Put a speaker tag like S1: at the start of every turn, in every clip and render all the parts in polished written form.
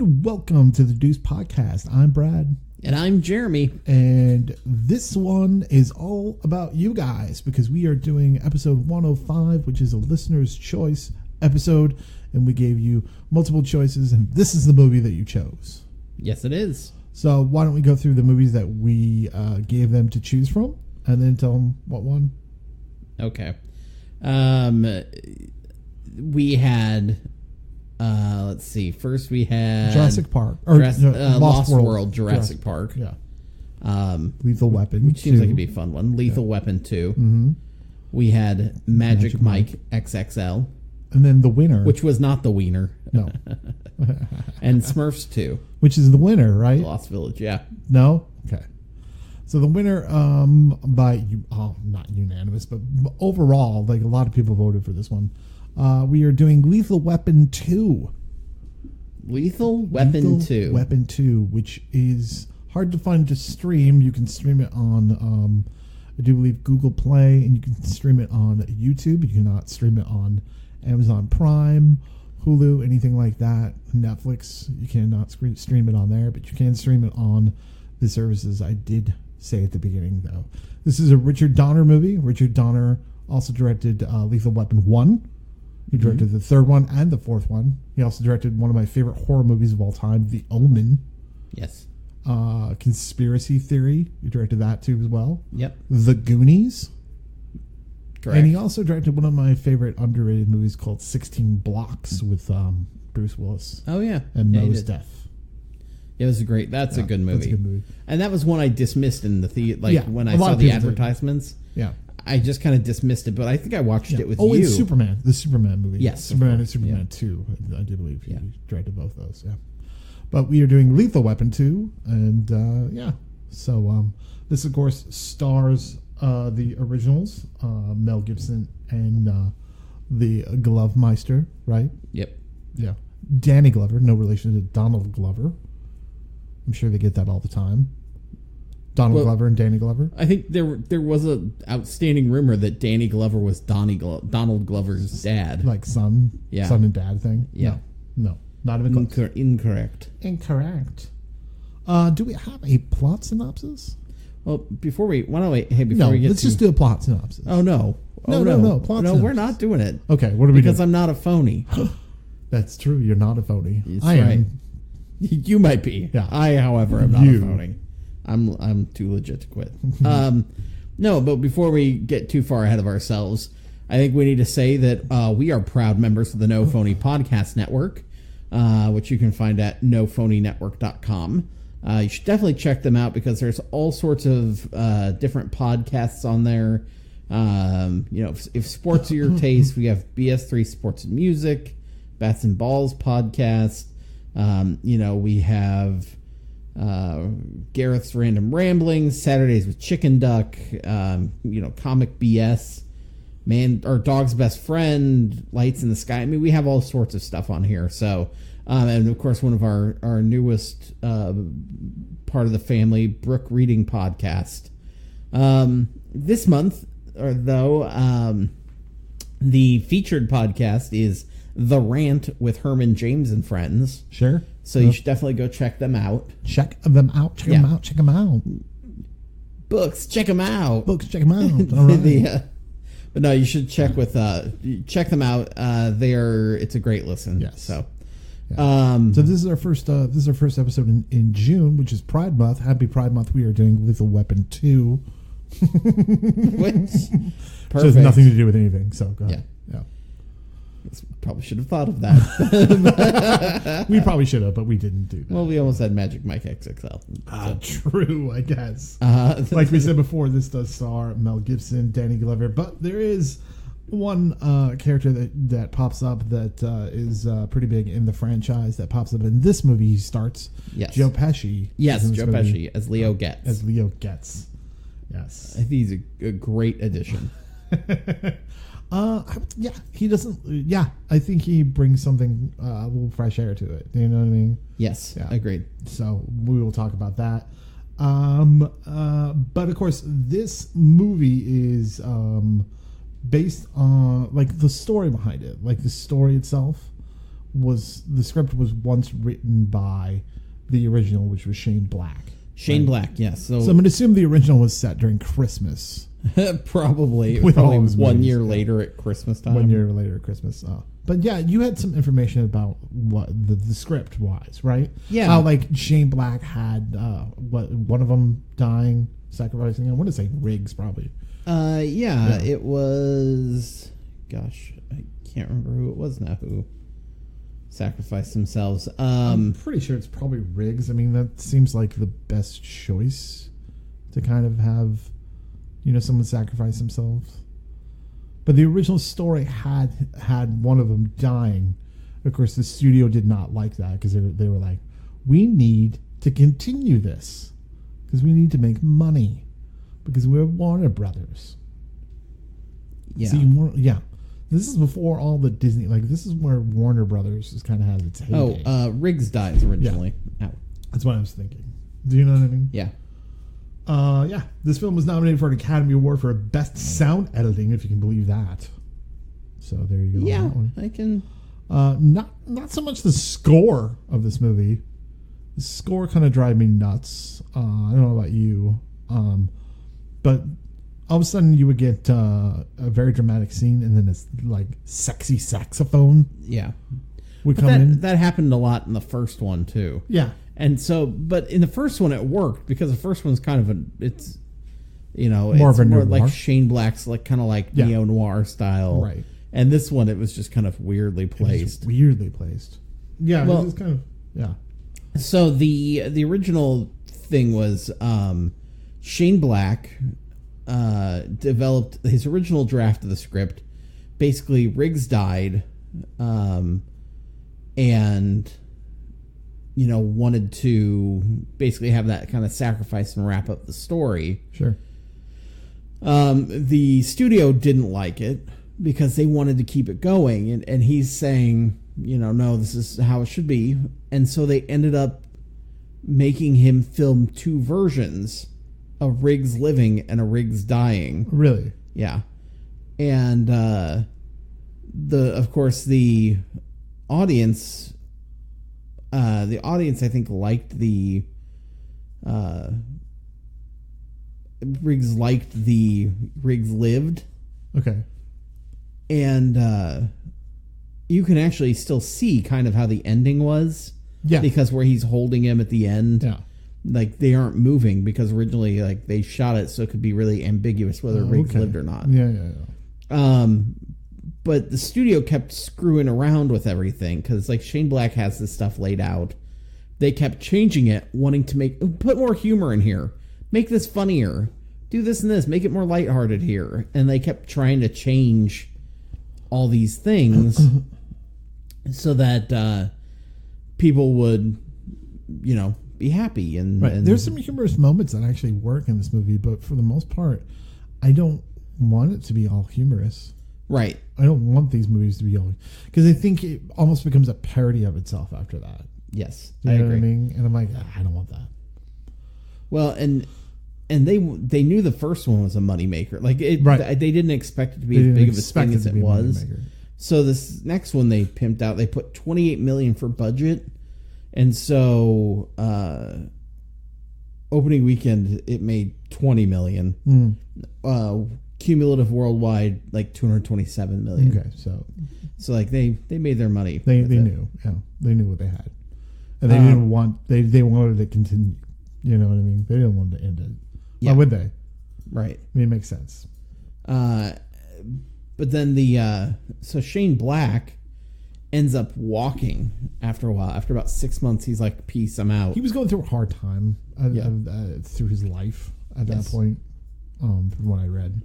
S1: And welcome to the Deuce Podcast. I'm Brad.
S2: And I'm Jeremy.
S1: And this one is all about you guys because we are doing episode 105, which is a listener's choice episode. And we gave you multiple choices, and this is the movie that you chose.
S2: Yes, it is.
S1: So why don't we go through the movies that we gave them to choose from, and then tell them what one?
S2: Okay. We had... let's see. First, we had
S1: Jurassic Park, or
S2: Lost World, Jurassic Park.
S1: Yeah. Lethal Weapon,
S2: which seems like it'd be a fun one. Lethal Weapon 2.
S1: Mm-hmm.
S2: We had Magic Mike XXL,
S1: and then the winner,
S2: which was not the wiener.
S1: No.
S2: And Smurfs 2,
S1: which is the winner, right?
S2: Lost Village. Yeah.
S1: No. Okay. So the winner, by not unanimous, but overall, like a lot of people voted for this one. We are doing Lethal Weapon 2.
S2: Lethal Weapon 2.
S1: Weapon 2, which is hard to find to stream. You can stream it on, I do believe, Google Play, and you can stream it on YouTube. You cannot stream it on Amazon Prime, Hulu, anything like that. Netflix, you cannot stream it on there, but you can stream it on the services I did say at the beginning, though. This is a Richard Donner movie. Richard Donner also directed Lethal Weapon 1. He directed the third one and the fourth one. He also directed one of my favorite horror movies of all time, The Omen.
S2: Yes.
S1: Conspiracy Theory. He directed that too as well.
S2: Yep.
S1: The Goonies.
S2: Correct.
S1: And he also directed one of my favorite underrated movies called 16 Blocks with Bruce Willis.
S2: Oh, yeah.
S1: And Mos Def.
S2: It was great. That's a good movie.
S1: That's a good movie.
S2: And that was one I dismissed in the theater. Like when I saw the advertisements.
S1: Yeah.
S2: I just kind of dismissed it, but I think I watched it with you.
S1: Oh, it's Superman. The Superman movie.
S2: Yes.
S1: Superman and Superman 2. I do believe he directed both those. Yeah. But we are doing Lethal Weapon 2. And, So, this, of course, stars the originals, Mel Gibson and the Glovemeister, right?
S2: Yep.
S1: Yeah. Danny Glover, no relation to Donald Glover. I'm sure they get that all the time. Donald Glover and Danny Glover.
S2: I think there was a outstanding rumor that Danny Glover was Donald Glover's dad,
S1: like son and dad thing.
S2: Yeah,
S1: no, not even close.
S2: Incorrect.
S1: Do we have a plot synopsis?
S2: Well, before we get
S1: let's just do a plot synopsis.
S2: Oh no,
S1: plot synopsis.
S2: We're not doing it.
S1: Okay, what are we doing?
S2: Because I'm not a phony.
S1: That's true. You're not a phony.
S2: I am. You might be.
S1: Yeah.
S2: I, however, am not a phony. I'm too legit to quit. No, but before we get too far ahead of ourselves, I think we need to say that we are proud members of the No Phony Podcast Network, which you can find at nophonynetwork.com. You should definitely check them out because there's all sorts of different podcasts on there. If sports are your taste, we have BS3 Sports and Music, Bats and Balls podcast. We have Gareth's Random Ramblings, Saturdays with Chicken Duck, Comic BS, our Dog's Best Friend, Lights in the Sky. I mean, we have all sorts of stuff on here. So, and of course, one of our newest part of the family, Brook Reading Podcast. This month, the featured podcast is The Rant with Herman James and Friends.
S1: Sure.
S2: So you should definitely go check them out.
S1: Check them out.
S2: Books, check them out.
S1: All right.
S2: But no, you should check them out. It's a great listen.
S1: Yes.
S2: So,
S1: so this is our first episode in June, which is Pride Month. Happy Pride Month. We are doing Lethal Weapon 2.
S2: Perfect.
S1: So it has nothing to do with anything. So go ahead. Yeah.
S2: Probably should have thought of that.
S1: We probably should have, but we didn't do that.
S2: Well, we almost had Magic Mike XXL.
S1: True, I guess. Like we said before, this does star Mel Gibson, Danny Glover, but there is one character that pops up that is pretty big in the franchise that pops up in this movie. He starts.
S2: Yes.
S1: Joe Pesci.
S2: Yes, Joe Pesci as Leo Getz.
S1: Yes.
S2: I think he's a great addition.
S1: He doesn't. Yeah, I think he brings something a little fresh air to it. You know what I mean?
S2: Yes,
S1: yeah.
S2: Agreed.
S1: So we will talk about that. But of course, this movie is based on like the story behind it, like the story itself the script was once written by the original, which was Shane Black.
S2: Shane Black, yes. So
S1: I'm going to assume the original was set during Christmas.
S2: probably
S1: With all
S2: probably
S1: his
S2: 1
S1: movies,
S2: year
S1: yeah.
S2: later at Christmas time.
S1: 1 year later at Christmas. But yeah, you had some information about what the script was, right?
S2: Yeah.
S1: How like Shane Black had one of them dying, sacrificing. I want to say Riggs probably.
S2: Yeah, it was. Gosh, I can't remember who it was now who sacrificed themselves.
S1: I'm pretty sure it's probably Riggs. I mean, that seems like the best choice to kind of have, someone sacrifice themselves. But the original story had one of them dying. Of course, the studio did not like that because they were like, we need to continue this because we need to make money because we're Warner Brothers.
S2: Yeah.
S1: See, this is before all the Disney. Like, this is where Warner Brothers is kind of has its heyday.
S2: Riggs dies originally.
S1: Yeah. That's what I was thinking. Do you know what I mean?
S2: Yeah.
S1: This film was nominated for an Academy Award for Best Sound Editing, if you can believe that. So there you go.
S2: Yeah,
S1: on that one.
S2: I can.
S1: Not so much the score of this movie. The score kind of drive me nuts. I don't know about you, but all of a sudden you would get a very dramatic scene, and then this like sexy saxophone
S2: Yeah.
S1: would
S2: But
S1: come in.
S2: that happened a lot in the first one too.
S1: Yeah,
S2: And so, but in the first one it worked because the first one's kind of it's
S1: More
S2: it's
S1: of a
S2: more
S1: noir.
S2: like Shane Black's like kind of like
S1: Yeah.
S2: neo noir style,
S1: Right.
S2: And this one it was just kind of weirdly placed.
S1: weirdly placed. Yeah,
S2: Well-
S1: it's kind of
S2: So the original thing was Shane Black developed his original draft of the script. Basically, Riggs died, and wanted to basically have that kind of sacrifice and wrap up the story.
S1: Sure.
S2: The studio didn't like it because they wanted to keep it going, and he's saying, no, this is how it should be. And so they ended up making him film two versions, a Riggs living and a Riggs dying.
S1: Really?
S2: Yeah. And of course the audience I think liked the Riggs lived.
S1: Okay.
S2: And you can actually still see kind of how the ending was.
S1: Yeah.
S2: Because where he's holding him at the end.
S1: Yeah.
S2: Like, they aren't moving because originally, like, they shot it so it could be really ambiguous whether Riggs lived or not.
S1: Yeah.
S2: But the studio kept screwing around with everything because, like, Shane Black has this stuff laid out. They kept changing it, wanting to put more humor in here. Make this funnier. Do this and this. Make it more lighthearted here. And they kept trying to change all these things so that people would, be happy. And,
S1: Right.
S2: and
S1: There's some humorous moments that actually work in this movie, but for the most part, I don't want it to be all humorous.
S2: Right.
S1: I don't want these movies to be all, because I think it almost becomes a parody of itself after that.
S2: Yes,
S1: You
S2: I
S1: know
S2: agree.
S1: what I mean? And I'm like, I don't want that.
S2: Well, and they knew the first one was a moneymaker. Like it,
S1: Right.
S2: They didn't expect it to be
S1: They
S2: as
S1: didn't
S2: big of a
S1: expect
S2: thing
S1: it
S2: as
S1: to
S2: it
S1: be a
S2: was.
S1: moneymaker.
S2: So this next one they pimped out. They put $28 million for budget, and so opening weekend it made $20 million. Cumulative worldwide like $227 million.
S1: Okay, so
S2: like they made their money.
S1: they
S2: with it.
S1: knew, they knew what they had, and they didn't want they wanted to continue. You know what I mean? They didn't want to end it.
S2: Yeah.
S1: Why would they?
S2: Right.
S1: I mean, it makes sense.
S2: But then so Shane Black ends up walking after a while. After about 6 months, he's like, "Peace, I'm out."
S1: He was going through a hard time through his life at that point, from what I read.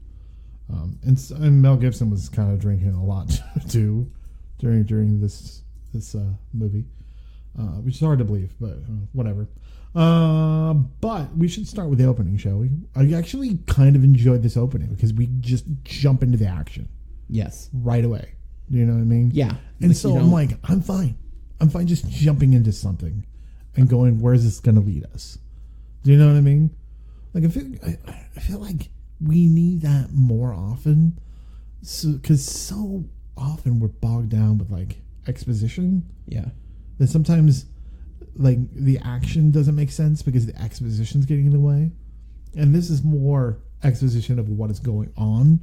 S1: And Mel Gibson was kind of drinking a lot too during this movie, which is hard to believe, but whatever. But we should start with the opening, shall we? I actually kind of enjoyed this opening because we just jump into the action
S2: Yes.
S1: right away. Do you know what I mean?
S2: Yeah.
S1: And
S2: Like,
S1: so
S2: you
S1: I'm
S2: don't-
S1: like, I'm fine just jumping into something and going, where's this going to lead us? Do you know what I mean? Like, I feel like we need that more often, because so often we're bogged down with like exposition.
S2: Yeah.
S1: That sometimes, like, the action doesn't make sense because the exposition's getting in the way. And this is more exposition of what is going on,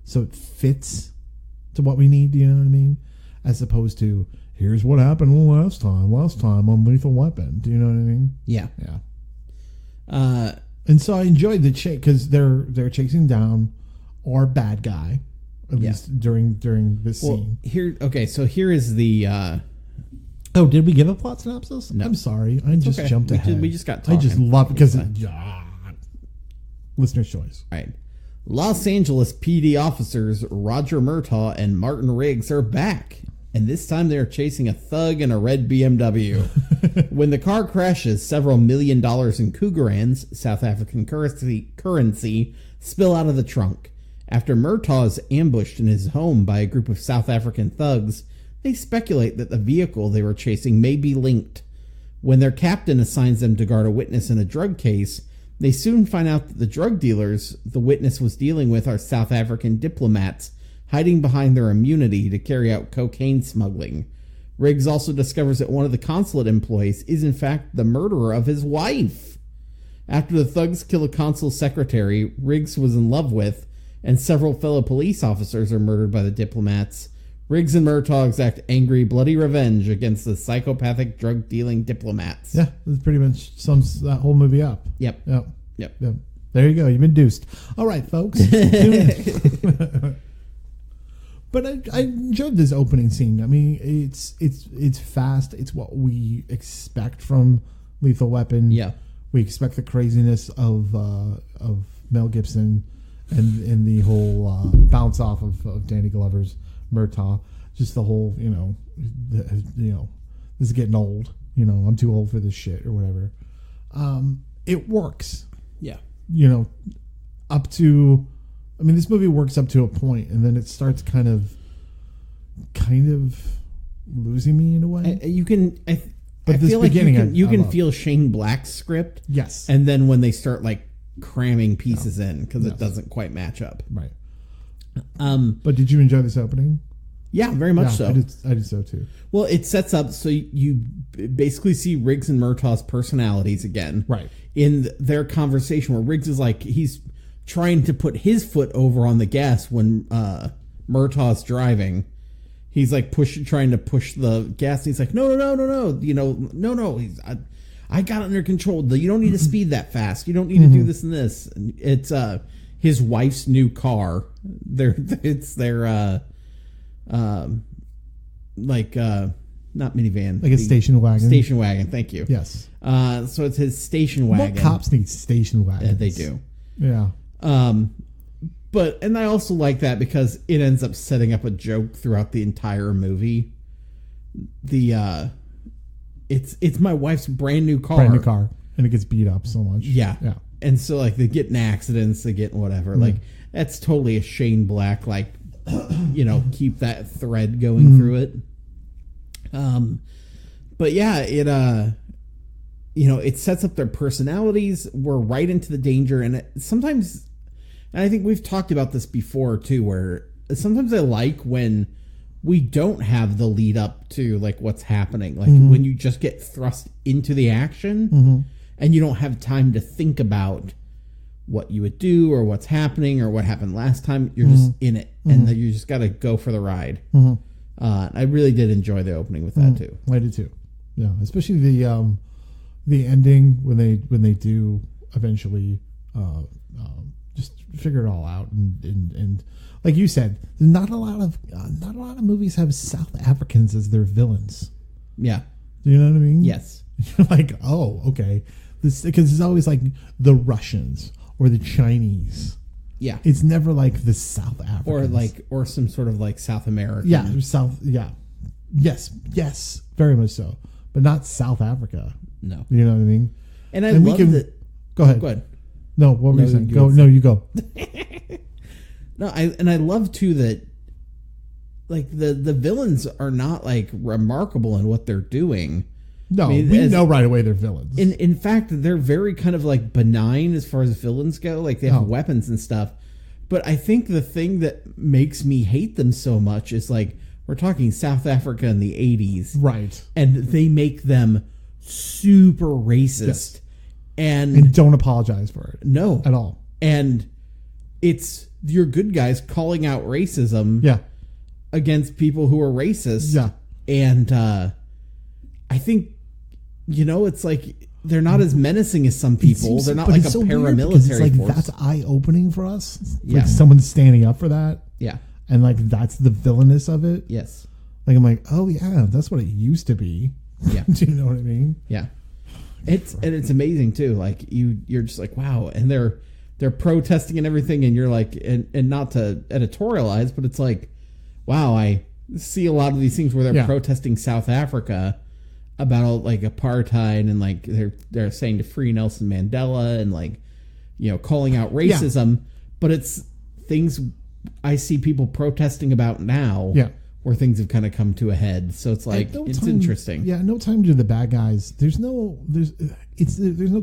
S1: so it fits to what we need, you know what I mean? As opposed to, here's what happened last time on Lethal Weapon. Do you know what I mean?
S2: Yeah.
S1: Yeah. And so I enjoyed the chase because they're chasing down our bad guy, at least during this scene.
S2: So here is the...
S1: Oh, did we give a plot synopsis?
S2: No.
S1: I'm sorry. I just jumped ahead.
S2: We just got talking.
S1: I just love it because... listener's choice.
S2: All right. Los Angeles PD officers Roger Murtaugh and Martin Riggs are back. And this time they're chasing a thug in a red BMW. When the car crashes, several $1 million in Cougarans, South African currency, spill out of the trunk. After Murtaugh is ambushed in his home by a group of South African thugs, they speculate that the vehicle they were chasing may be linked. When their captain assigns them to guard a witness in a drug case, they soon find out that the drug dealers the witness was dealing with are South African diplomats hiding behind their immunity to carry out cocaine smuggling. Riggs also discovers that one of the consulate employees is in fact the murderer of his wife. After the thugs kill a consul secretary Riggs was in love with, and several fellow police officers are murdered by the diplomats, Riggs and Murtaugh exact angry, bloody revenge against the psychopathic drug-dealing diplomats.
S1: Yeah, this pretty much sums that whole movie up.
S2: Yep.
S1: There you go. You've been deuced. All right, folks. But I enjoyed this opening scene. I mean, it's fast. It's what we expect from Lethal Weapon.
S2: Yeah.
S1: We expect the craziness of Mel Gibson and the whole bounce off of Danny Glover's Murtaugh. Just the whole, this is getting old. I'm too old for this shit or whatever. It works.
S2: Yeah.
S1: Up to, this movie works up to a point, and then it starts kind of losing me in a way.
S2: I feel like you can feel Shane Black's script.
S1: Yes.
S2: And then when they start cramming pieces in because it doesn't quite match up.
S1: Right. But did you enjoy this opening?
S2: Yeah, very much so.
S1: I did so too.
S2: Well, it sets up so you basically see Riggs and Murtaugh's personalities again.
S1: Right.
S2: In their conversation where Riggs is he's trying to put his foot over on the gas when Murtaugh's driving. He's trying to push the gas. And he's like, no. No. I got it under control. You don't need to speed that fast. You don't need to do this and this. And it's his wife's new car. It's their not minivan,
S1: like a station wagon.
S2: Station wagon. Thank you.
S1: Yes.
S2: So it's his station wagon.
S1: What cops need station wagons?
S2: Yeah, they do.
S1: Yeah.
S2: And I also like that because it ends up setting up a joke throughout the entire movie. It's my wife's brand new car,
S1: and it gets beat up so much.
S2: Yeah. And so they get in accidents, they get in whatever. That's totally a Shane Black keep that thread going through it. But yeah, it sets up their personalities. We're right into the danger, and sometimes. And I think we've talked about this before, too, where sometimes I like when we don't have the lead up to, what's happening. When you just get thrust into the action and you don't have time to think about what you would do or what's happening or what happened last time. You're just in it, and then you just got to go for the ride. I really did enjoy the opening with that, too.
S1: I did, too. Yeah, especially the ending when they do eventually... just figure it all out, and like you said, not a lot of movies have South Africans as their villains.
S2: Yeah,
S1: do you know what I mean?
S2: Yes.
S1: You're like, oh, okay, this because it's always the Russians or the Chinese.
S2: Yeah,
S1: it's never the South Africans
S2: or some sort of South American.
S1: Yeah, South. Yeah, yes, very much so, but not South Africa.
S2: No,
S1: you know what I mean.
S2: And I love that.
S1: Go ahead.
S2: Go ahead.
S1: No, what were you saying? You go.
S2: No, I love too that the villains are not remarkable in what they're doing.
S1: No, we know right away they're villains.
S2: In fact, they're very kind of benign as far as villains go. They have weapons and stuff. But I think the thing that makes me hate them so much is We're talking South Africa in the 80s.
S1: Right.
S2: And they make them super racist.
S1: Yes.
S2: And
S1: don't apologize for it.
S2: No.
S1: At all.
S2: And it's your good guys calling out racism
S1: Yeah.
S2: against people who are racist.
S1: Yeah.
S2: And I think, it's like they're not as menacing as some people. They're not like a paramilitary
S1: it's like
S2: force.
S1: that's eye-opening for us.
S2: Yeah.
S1: Like someone's standing up for that.
S2: Yeah.
S1: And like that's the villainous of it.
S2: Yes.
S1: Like I'm like, oh yeah, that's what it used to be.
S2: Yeah.
S1: Do you know what I mean?
S2: Yeah. It's amazing too. Like you're just like, wow. And they're protesting and everything, and you're like, and not to editorialize, but it's like, wow, I see a lot of these things where they're protesting South Africa about like apartheid, and like they're saying to free Nelson Mandela, and like, calling out racism, but it's things I see people protesting about now.
S1: Yeah.
S2: Where things have kind of come to a head, so it's like it's interesting.
S1: Yeah, no time to the bad guys. There's no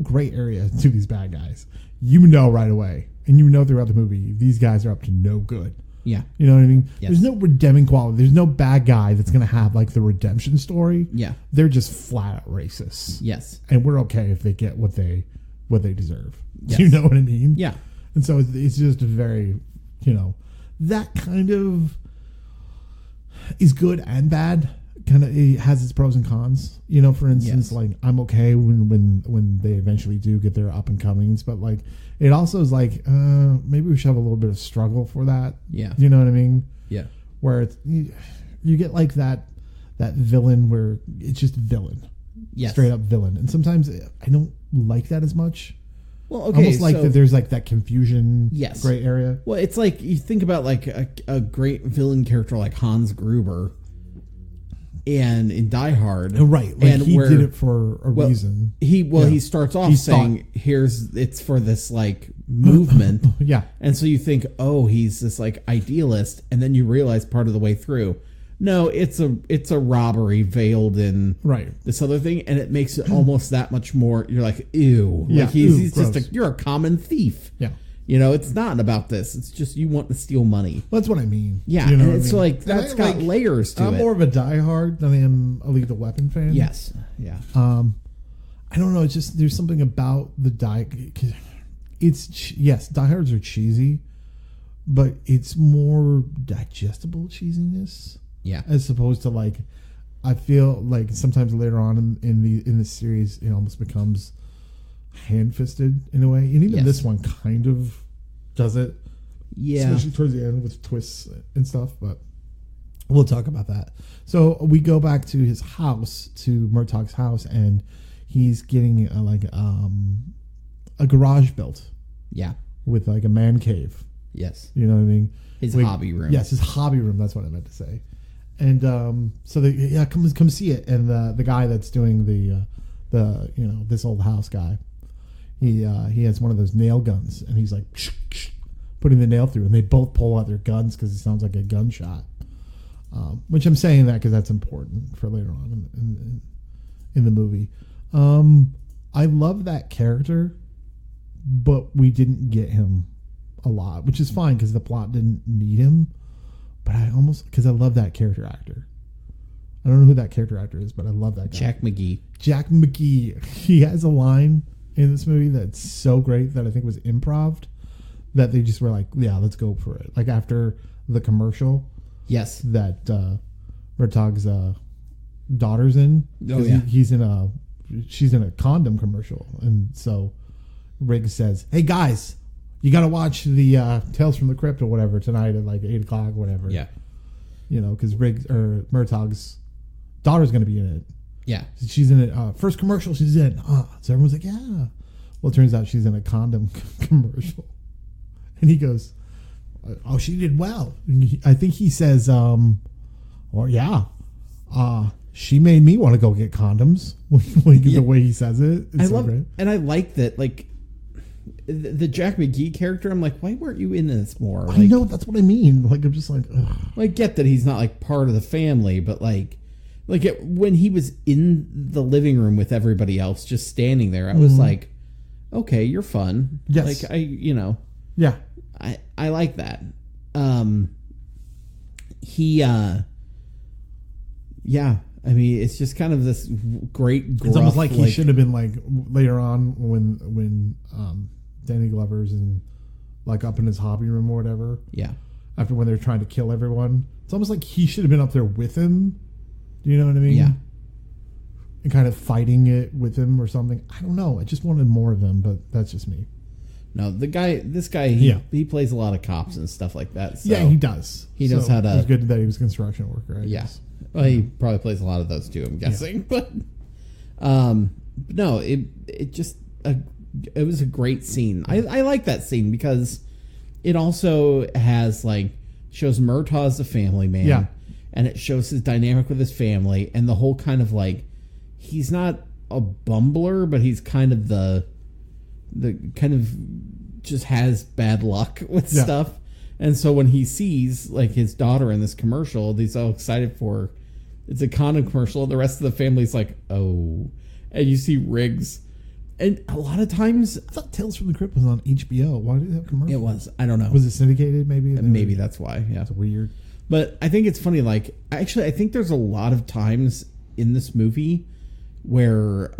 S1: gray area to these bad guys. You know right away, and throughout the movie, these guys are up to no good.
S2: Yeah,
S1: you know what I mean.
S2: Yes.
S1: There's no redeeming quality. There's no bad guy that's gonna have like the redemption story.
S2: Yeah,
S1: they're just flat out racist.
S2: Yes,
S1: and we're okay if they get what they deserve.
S2: Yes.
S1: You know what I mean?
S2: Yeah,
S1: and so it's just a very, that kind of is good and bad. Kind of, it has its pros and cons. For instance, like I'm okay when they eventually do get their up and comings, but like it also is like maybe we should have a little bit of struggle for that.
S2: Yeah,
S1: you know what I mean?
S2: Yeah,
S1: where it's you get like that villain where it's just villain, straight up villain, and sometimes I don't like that as much.
S2: Well, okay,
S1: almost like that there's like that confusion, gray area.
S2: Well, it's like you think about like a great villain character like Hans Gruber, and in Die Hard,
S1: right? Like
S2: and
S1: he did it for a reason.
S2: He starts off saying, it's for this like movement,
S1: yeah,
S2: and so you think, oh, he's this like idealist, and then you realize part of the way through, no, it's a robbery veiled in this other thing, and it makes it almost that much more. You're like, ew, like he's just you're a common thief.
S1: Yeah,
S2: it's not about this. It's just you want to steal money.
S1: Well, that's what I mean.
S2: Yeah, and it's like that's got layers to it.
S1: I'm more of a Die Hard than I am a Lethal Weapon fan.
S2: Yes, yeah.
S1: I don't know. It's just there's something about the Die. Die Hards are cheesy, but it's more digestible cheesiness.
S2: Yeah,
S1: as opposed to like, I feel like sometimes later on in the series it almost becomes hand-fisted in a way, and even this one kind of does it. Yeah, especially towards the end with twists and stuff. But we'll talk about that. So we go back to his house, to Murtaugh's house, and he's getting a garage built. Yeah, with like a man cave.
S2: Yes,
S1: you know what I mean.
S2: His hobby room.
S1: Yes, his hobby room. That's what I meant to say. And so they come see it, and the guy that's doing the this old house guy, he has one of those nail guns, and he's like putting the nail through, and they both pull out their guns because it sounds like a gunshot. Which I'm saying that because that's important for later on in the movie. I love that character, but we didn't get him a lot, which is fine because the plot didn't need him. But because I love that character actor. I don't know who that character actor is, but I love that guy.
S2: Jack McGee.
S1: Jack McGee. He has a line in this movie that's so great that I think was improv, that they just were like, yeah, let's go for it. Like after the commercial.
S2: Yes.
S1: That Murtaugh's daughter's in.
S2: Oh, yeah.
S1: She's in a condom commercial. And so Riggs says, hey, guys, you got to watch the Tales from the Crypt or whatever tonight at like 8 o'clock, whatever.
S2: Yeah.
S1: Because Murtaugh's daughter's going to be in it.
S2: Yeah.
S1: She's in it. First commercial she's in. So everyone's like, yeah. Well, it turns out she's in a condom commercial. And he goes, oh, she did well. And I think he says, she made me want to go get condoms. The way he says it.
S2: I love it. And I like that, like, the Jack McGee character, I'm like, why weren't you in this more?
S1: I know, that's what I mean. Like, I'm just like, ugh.
S2: I get that he's not like part of the family, but when he was in the living room with everybody else, just standing there, I was like, okay, you're fun.
S1: Yes.
S2: Like, I like that. Yeah, I mean, it's just kind of this great. Gruff,
S1: it's almost like he should have been like later on when Danny Glover's in like up in his hobby room or whatever.
S2: Yeah.
S1: After when they're trying to kill everyone, it's almost like he should have been up there with him. Do you know what I mean?
S2: Yeah.
S1: And kind of fighting it with him or something. I don't know. I just wanted more of them, but that's just me.
S2: No, this guy, he plays a lot of cops and stuff like that. So
S1: yeah, he does.
S2: He knows how to.
S1: It's good that he was a construction worker. I guess.
S2: Well, he probably plays a lot of those too. I'm guessing, but no, it was a great scene. I like that scene because it also has like shows Murtaugh as a family man.
S1: Yeah.
S2: And it shows his dynamic with his family and the whole kind of like he's not a bumbler, but he's kind of the kind of just has bad luck with stuff. And so when he sees like his daughter in this commercial, he's all excited for her. It's a condom commercial, and the rest of the family's like, oh. And you see Riggs. And a lot of times...
S1: I thought Tales from the Crypt was on HBO. Why did it have commercials?
S2: It was. I don't know.
S1: Was it syndicated, maybe?
S2: Maybe that's why, yeah.
S1: It's weird.
S2: But I think it's funny, like... Actually, I think there's a lot of times in this movie where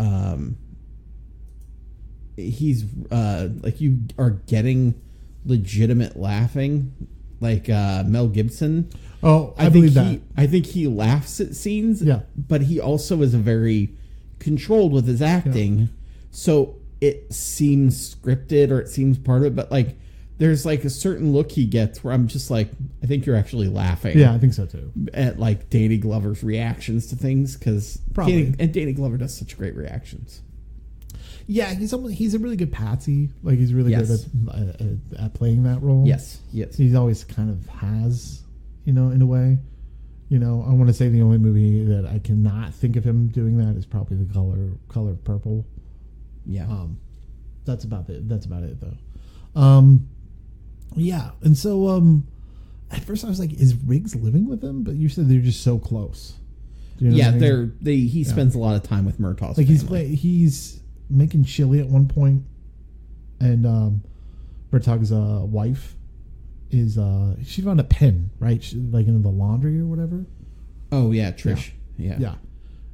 S2: he's... like, you are getting legitimate laughing. Like Mel Gibson...
S1: Oh, I believe that.
S2: I think he laughs at scenes,
S1: yeah.
S2: But he also is a very controlled with his acting, yeah. So it seems scripted or it seems part of it. But like, there's like a certain look he gets where I'm just like, I think you're actually laughing.
S1: Yeah, I think so too.
S2: At like Danny Glover's reactions to things because Danny Glover does such great reactions.
S1: Yeah, he's a really good patsy. Like he's really good at playing that role.
S2: Yes.
S1: He's always kind of has. You know, in a way, I want to say the only movie that I cannot think of him doing that is probably The Color of Purple.
S2: Yeah.
S1: That's about it. Though. Yeah, and so at first I was like, is Riggs living with him? But you said they're just so close.
S2: Do you know what I mean? He spends a lot of time with Murtaugh's
S1: family. He's making chili at one point, and Murtaugh's wife. Is she found a pen, right? Like in the laundry or whatever.
S2: Oh yeah, Trish. Yeah.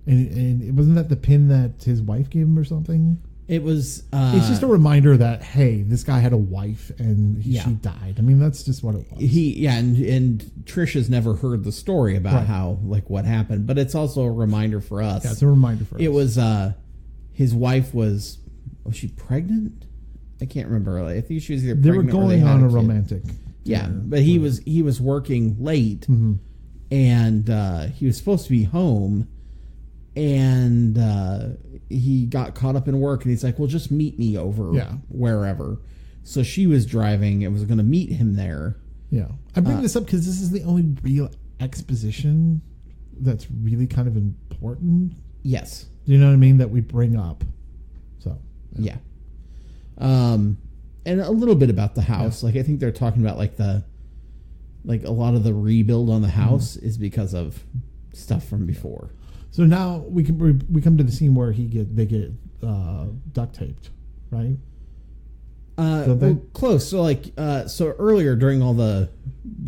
S1: And it wasn't that the pin that his wife gave him or something.
S2: It was.
S1: It's just a reminder that hey, this guy had a wife and she died. I mean, that's just what it was.
S2: And Trish has never heard the story about how like what happened, but it's also a reminder for us.
S1: Yeah, it's a reminder for us.
S2: It was his wife was she pregnant? I can't remember. I think she was either
S1: they
S2: pregnant
S1: were going on a romantic.
S2: Yeah, but he was working late,
S1: mm-hmm.
S2: and he was supposed to be home, and he got caught up in work, and he's like, "Well, just meet me over wherever." So she was driving and was going to meet him there.
S1: Yeah, I bring this up because this is the only real exposition that's really kind of important.
S2: Yes,
S1: you know what I mean, that we bring up. So
S2: yeah. And a little bit about the house. Yeah. Like I think they're talking about like a lot of the rebuild on the house is because of stuff from before.
S1: So now we come to the scene where they get duct taped, right?
S2: Well, close. So like so earlier during all the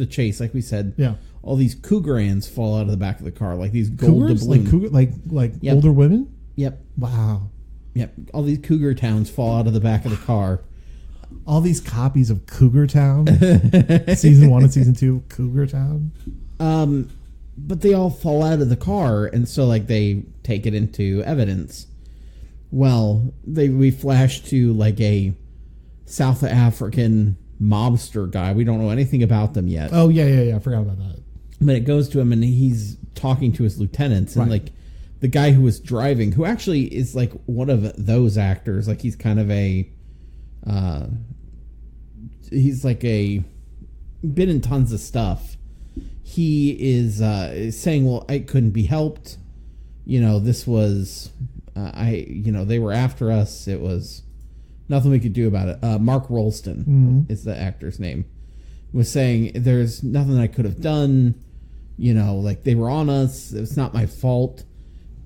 S2: chase, like we said, all these Cougarans fall out of the back of the car, like these gold doubloon,
S1: like older women.
S2: Yep.
S1: Wow.
S2: Yep. All these Cougar Towns fall out of the back of the car.
S1: All these copies of Cougar Town, season 1 and season 2, Cougar Town.
S2: But they all fall out of the car, and so like they take it into evidence. Well, we flash to like a South African mobster guy. We don't know anything about them yet.
S1: Oh yeah. I forgot about that.
S2: But it goes to him, and he's talking to his lieutenants, and like the guy who was driving, who actually is like one of those actors. Like he's kind of a. He's like been in tons of stuff. He is saying, well, it couldn't be helped. This was, they were after us. It was nothing we could do about it. Mark Rolston is the actor's name. Was saying there's nothing I could have done. Like they were on us. It's not my fault.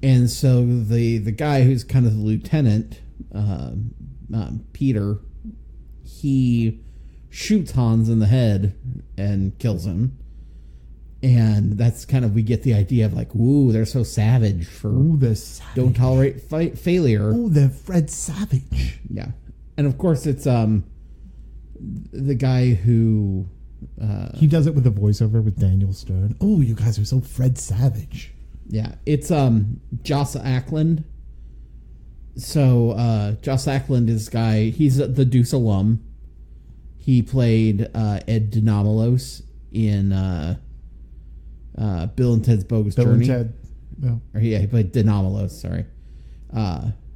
S2: And so the guy who's kind of the lieutenant, Peter, he shoots Hans in the head and kills him. And that's kind of, we get the idea of like, ooh, they're so savage for don't tolerate failure.
S1: Oh, they're Fred Savage.
S2: Yeah. And of course it's the guy who
S1: he does it with a voiceover with Daniel Stern. Oh, you guys are so Fred Savage.
S2: Yeah. It's Joss Ackland. So Joss Ackland is guy, he's the Deuce alum. He played Ed DeNomolos in Bill and Ted's Bogus Journey.
S1: Bill and Ted. Yeah.
S2: Or he played DeNomolos, sorry.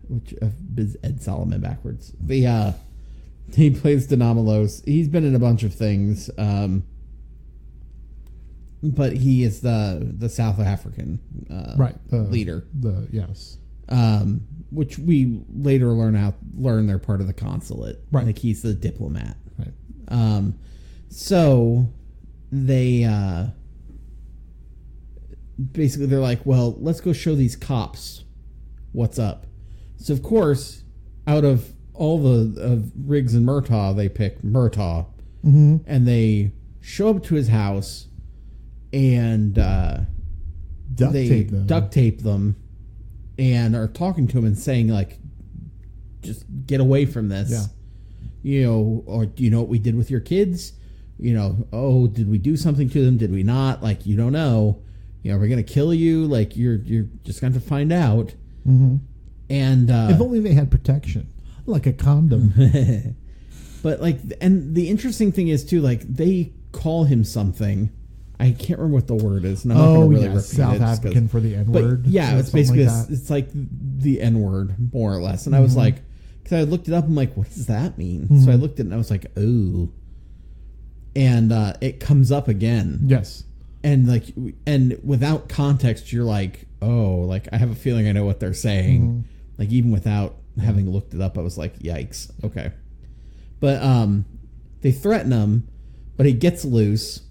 S2: Which is Ed Solomon backwards. But he plays DeNomolos. He's been in a bunch of things. But he is the South African leader.
S1: Yes.
S2: Which we later learn they're part of the consulate.
S1: Right.
S2: Like he's the diplomat.
S1: Right.
S2: So they basically they're like, well, let's go show these cops what's up. So of course, out of all of Riggs and Murtaugh, they pick Murtaugh, and they show up to his house and duct tape them, and are talking to him and saying like, just get away from this.
S1: Yeah.
S2: You know, or do you know what we did with your kids? You know, oh, did we do something to them? Did we not? Like, you don't know. You know, we're gonna kill you. Like, you're just going to find out.
S1: Mm-hmm.
S2: And
S1: if only they had protection, like a condom.
S2: But like, and the interesting thing is too, like they call him something. I can't remember what the word is. And I'm not going to really repeat
S1: South African for the N word.
S2: Yeah,
S1: so
S2: it's basically
S1: like
S2: it's like the N word more or less. And I was like, because I looked it up, I'm like, what does that mean? So I looked at it and I was like, oh. And it comes up again.
S1: Yes.
S2: And like, and without context, you're like, oh, like I have a feeling I know what they're saying. Like even without having looked it up, I was like, yikes. Okay. But they threaten him, but he gets loose.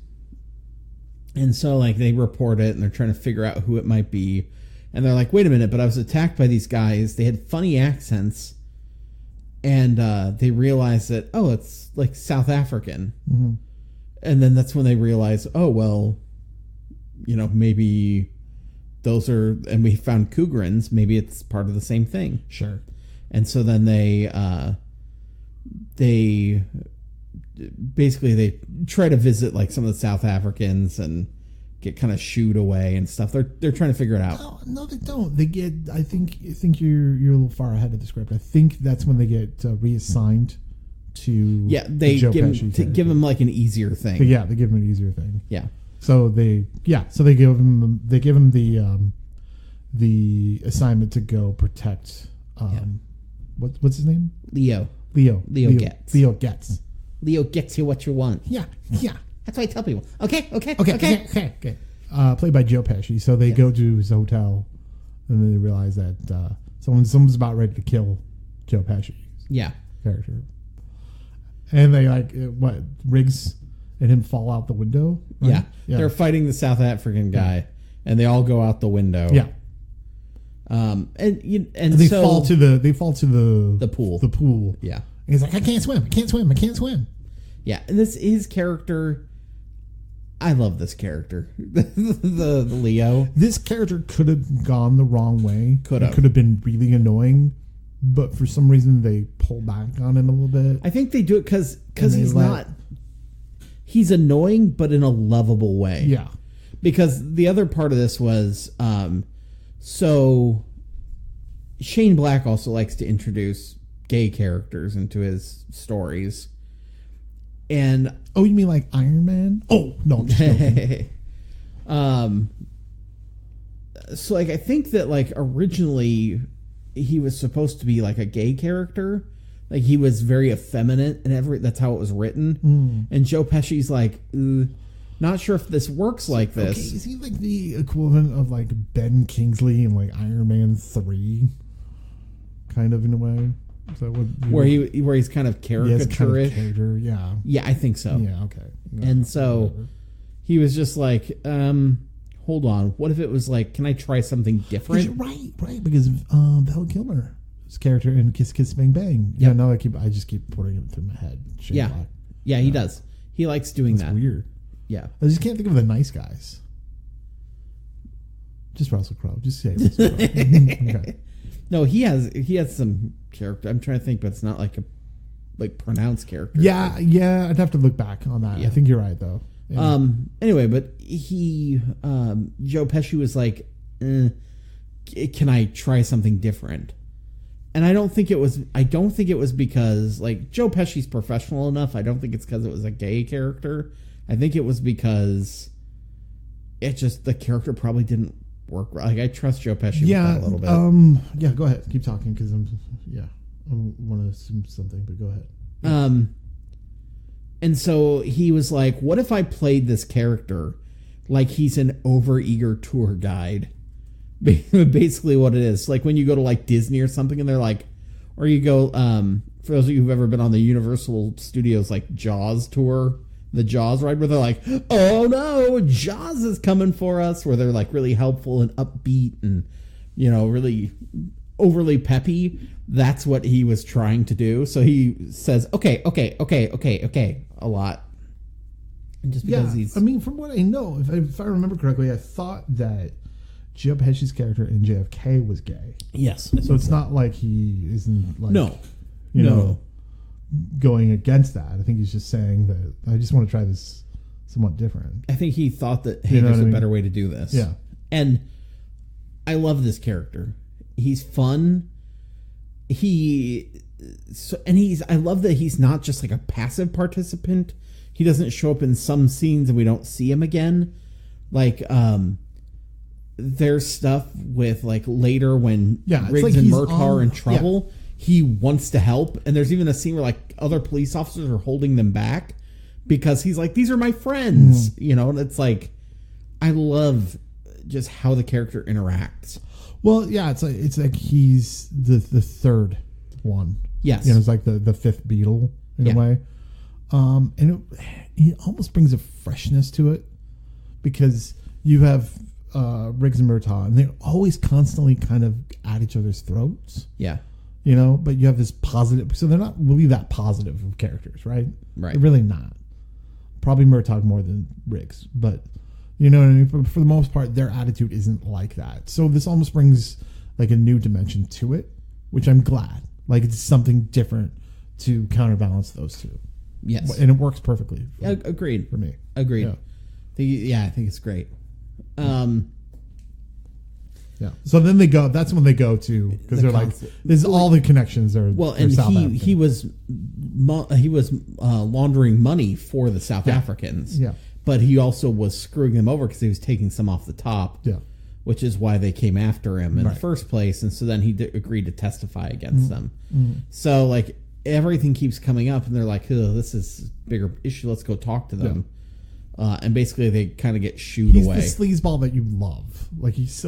S2: And so like they report it and they're trying to figure out who it might be. And they're like, wait a minute, but I was attacked by these guys. They had funny accents. And they realize that, oh, it's like South African. And then that's when they realize, oh, well, you know, maybe those are, and we found Cougarans, maybe it's part of the same thing.
S1: Sure.
S2: And so then they basically they try to visit like some of the South Africans and get kind of shooed away and stuff. They're trying to figure it out.
S1: No, they don't. They get. I think you're a little far ahead of the script. I think that's when they get reassigned to.
S2: Yeah, they give him like an easier thing.
S1: But yeah, they give him an easier thing.
S2: Yeah.
S1: So they give him the assignment to go protect. What's his name?
S2: Leo Getz.
S1: Leo Getz.
S2: Leo gets you what you want.
S1: Yeah.
S2: That's what I tell people. Okay.
S1: Played by Joe Pesci. So they go to his hotel, and then they realize that someone's about ready to kill Joe Pesci.
S2: Yeah.
S1: Character. And they Riggs and him fall out the window. Right?
S2: Yeah. They're fighting the South African guy, and they all go out the window.
S1: Yeah.
S2: And
S1: they fall to the pool. The pool.
S2: Yeah.
S1: And he's like, I can't swim.
S2: Yeah, and his character. I love this character, the Leo.
S1: This character could have gone the wrong way.
S2: Could
S1: have been really annoying, but for some reason they pull back on him a little bit.
S2: I think they do it because he's not. He's annoying, but in a lovable way.
S1: Yeah.
S2: Because the other part of this was, so Shane Black also likes to introduce gay characters into his stories. And
S1: oh, you mean like Iron Man? Oh no, I'm just joking.
S2: So like I think that like originally he was supposed to be like a gay character, like he was very effeminate and that's how it was written. And Joe Pesci's like, not sure if this works like this.
S1: Okay, is he like the equivalent of like Ben Kingsley in like Iron Man 3, kind of in a way? So
S2: where he's kind of caricature-ish. Yeah, I think so.
S1: Yeah, okay. No,
S2: and so whatever. He was just like, hold on, what if it was like, can I try something different?
S1: Right, because Val Kilmer's character in Kiss Kiss Bang Bang. Yeah, no, I just keep putting it through my head.
S2: Yeah, he does. He likes doing that.
S1: Weird.
S2: Yeah.
S1: I just can't think of the nice guys. Just Russell Crowe. Just say Russell Crowe. Okay.
S2: No, he has some character. I'm trying to think, but it's not like a pronounced character.
S1: Yeah, I'd have to look back on that.
S2: Yeah.
S1: I think you're right though. Yeah.
S2: Anyway, but Joe Pesci was like, can I try something different? And I don't think it was because like Joe Pesci's professional enough. I don't think it's because it was a gay character. I think it was because it just, the character probably didn't work. Like, I trust Joe Pesci with that a little bit.
S1: Yeah, go ahead. Keep talking because I want to assume something, but go ahead.
S2: And so he was like, what if I played this character like he's an overeager tour guide? Basically what it is. Like when you go to like Disney or something and they're like, or you go, for those of you who've ever been on the Universal Studios like Jaws tour, the Jaws ride, where they're like, oh no, Jaws is coming for us, where they're like really helpful and upbeat and, really overly peppy. That's what he was trying to do. So he says, okay, a lot. And just because he's...
S1: I mean, from what I know, if I remember correctly, I thought that Joe Pesci's character in JFK was gay.
S2: Yes.
S1: So it's not like he isn't like...
S2: No.
S1: Going against that. I think he's just saying that I just want to try this somewhat different.
S2: I think he thought that, hey, there's a better way to do this.
S1: Yeah.
S2: And I love this character. He's fun. I love that he's not just like a passive participant. He doesn't show up in some scenes and we don't see him again. Like, there's stuff with like later when Riggs
S1: like
S2: and Murtaugh are in trouble. Yeah. He wants to help, and there's even a scene where like other police officers are holding them back because he's like, these are my friends, and it's like, I love just how the character interacts.
S1: Well, yeah, it's like he's the third one.
S2: Yes.
S1: It's like the fifth Beatle in a way. And it almost brings a freshness to it because you have Riggs and Murtaugh, and they're always constantly kind of at each other's throats.
S2: Yeah.
S1: But you have this positive, so they're not really that positive of characters, right?
S2: Right.
S1: They're really not. Probably Murtaugh more than Riggs, but you know what I mean? For the most part, their attitude isn't like that. So this almost brings like a new dimension to it, which I'm glad. Like it's something different to counterbalance those two.
S2: Yes.
S1: And it works perfectly.
S2: Agreed.
S1: For me.
S2: Agreed. Yeah. I think it's great.
S1: Yeah. So then that's when they go to, because they're like, this all the connections are.
S2: Well, and he was laundering money for the South Africans.
S1: Yeah.
S2: But he also was screwing them over because he was taking some off the top.
S1: Yeah.
S2: Which is why they came after him in the first place. And so then he agreed to testify against them. Mm-hmm. So like everything keeps coming up and they're like, oh, this is a bigger issue. Let's go talk to them. Yeah. And basically they kind of get shooed away.
S1: He's the sleazeball that you love. Like he's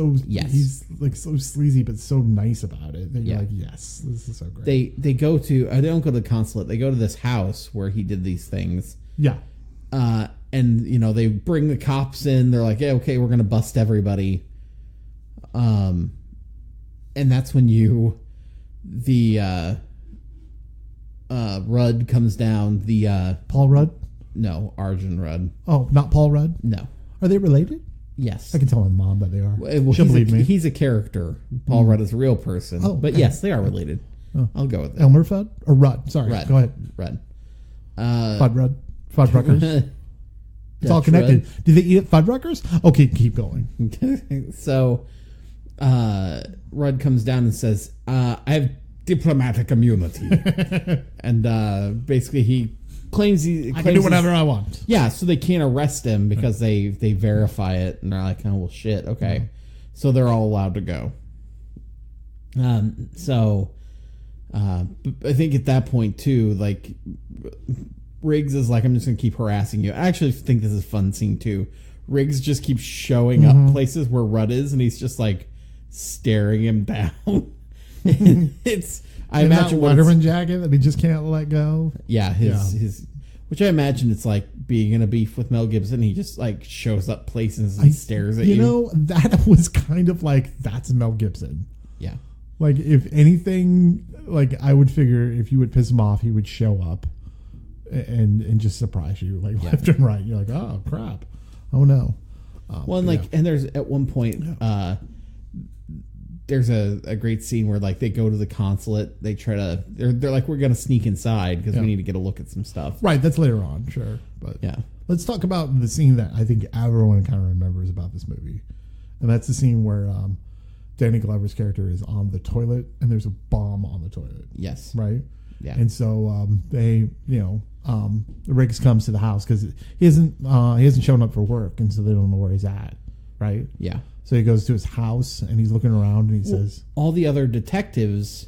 S1: like so sleazy, but so nice about it that you're like, yes, this is so great.
S2: They go to, they don't go to the consulate. They go to this house where he did these things.
S1: Yeah.
S2: And they bring the cops in. They're like, yeah, okay, we're going to bust everybody. And that's when Rudd comes down.
S1: Paul Rudd?
S2: No, Arjun Rudd.
S1: Oh, not Paul Rudd?
S2: No.
S1: Are they related?
S2: Yes.
S1: I can tell my mom that they are.
S2: Well, she'll believe me. He's a character. Paul Rudd is a real person. Oh, but yes, they are related. Oh. I'll go with it.
S1: Elmer Fudd? Or Rudd? Sorry.
S2: Rudd.
S1: Go ahead.
S2: Rudd.
S1: Fudd Ruckers. It's all connected. Rudd. Do they eat at Fuddruckers? Okay, keep going.
S2: So, Rudd comes down and says, I have diplomatic immunity. And basically he claims I
S1: can do whatever I want.
S2: Yeah, so they can't arrest him because they verify it and they're like, oh, well, shit, okay. Mm-hmm. So they're all allowed to go. I think at that point, too, like, Riggs is like, I'm just going to keep harassing you. I actually think this is a fun scene, too. Riggs just keeps showing up places where Rudd is, and he's just, like, staring him down. I imagine
S1: that Letterman jacket that he just can't let go.
S2: Yeah, his which I imagine it's like being in a beef with Mel Gibson. He just like shows up places and stares at you.
S1: You know, that was kind of like, that's Mel Gibson.
S2: Yeah.
S1: Like if anything, like I would figure if you would piss him off, he would show up and just surprise you like left and right. You're like, oh crap, oh no.
S2: Well, and and there's at one point, there's a great scene where like they go to the consulate. They try to they're like, we're gonna sneak inside because we need to get a look at some stuff.
S1: Right, that's later on, sure, but
S2: yeah.
S1: Let's talk about the scene that I think everyone kind of remembers about this movie, and that's the scene where Danny Glover's character is on the toilet and there's a bomb on the toilet.
S2: Yes.
S1: Right.
S2: Yeah.
S1: And so they, Riggs comes to the house because he hasn't shown up for work, and so they don't know where he's at. Right.
S2: Yeah.
S1: So he goes to his house and he's looking around and he says,
S2: all the other detectives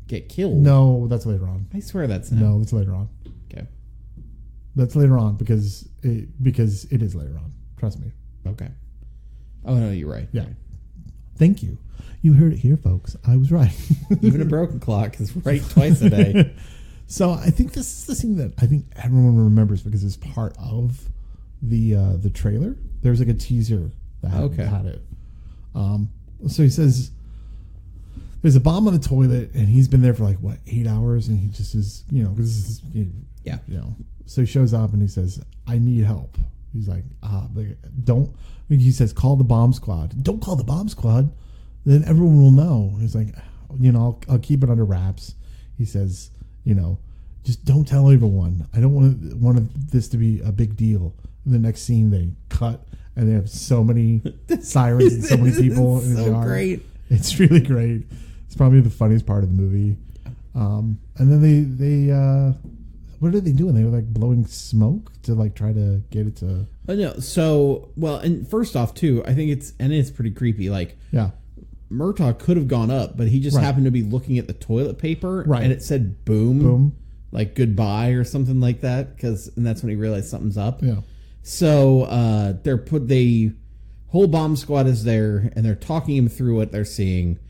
S2: get killed.
S1: No, that's later on.
S2: I swear that's not.
S1: No, that's later on.
S2: Okay.
S1: That's later on because it is later on. Trust me.
S2: Okay. Oh no, you're right.
S1: Yeah. Thank you. You heard it here, folks. I was right.
S2: Even a broken clock is right twice a day.
S1: So I think this is the scene that I think everyone remembers because it's part of the trailer. There's like a teaser that had it. So he says there's a bomb on the toilet, and he's been there for like 8 hours, and he just is, So he shows up and he says, "I need help." He's like, don't. He says, "Call the bomb squad." Don't call the bomb squad. Then everyone will know. He's like, I'll keep it under wraps. He says, just don't tell everyone. I don't want this to be a big deal. In the next scene, they cut and they have so many sirens and so many people in the yard.
S2: Great.
S1: It's really great. It's probably the funniest part of the movie. And then they what are they doing? They were like blowing smoke to like try to get it to.
S2: Oh no! So and first off, too, I think it's pretty creepy. Like,
S1: yeah,
S2: Murtaugh could have gone up, but he just happened to be looking at the toilet paper, and it said "boom,"
S1: boom,
S2: like goodbye or something like that. And that's when he realized something's up.
S1: Yeah.
S2: So the whole bomb squad is there, and they're talking him through what they're seeing.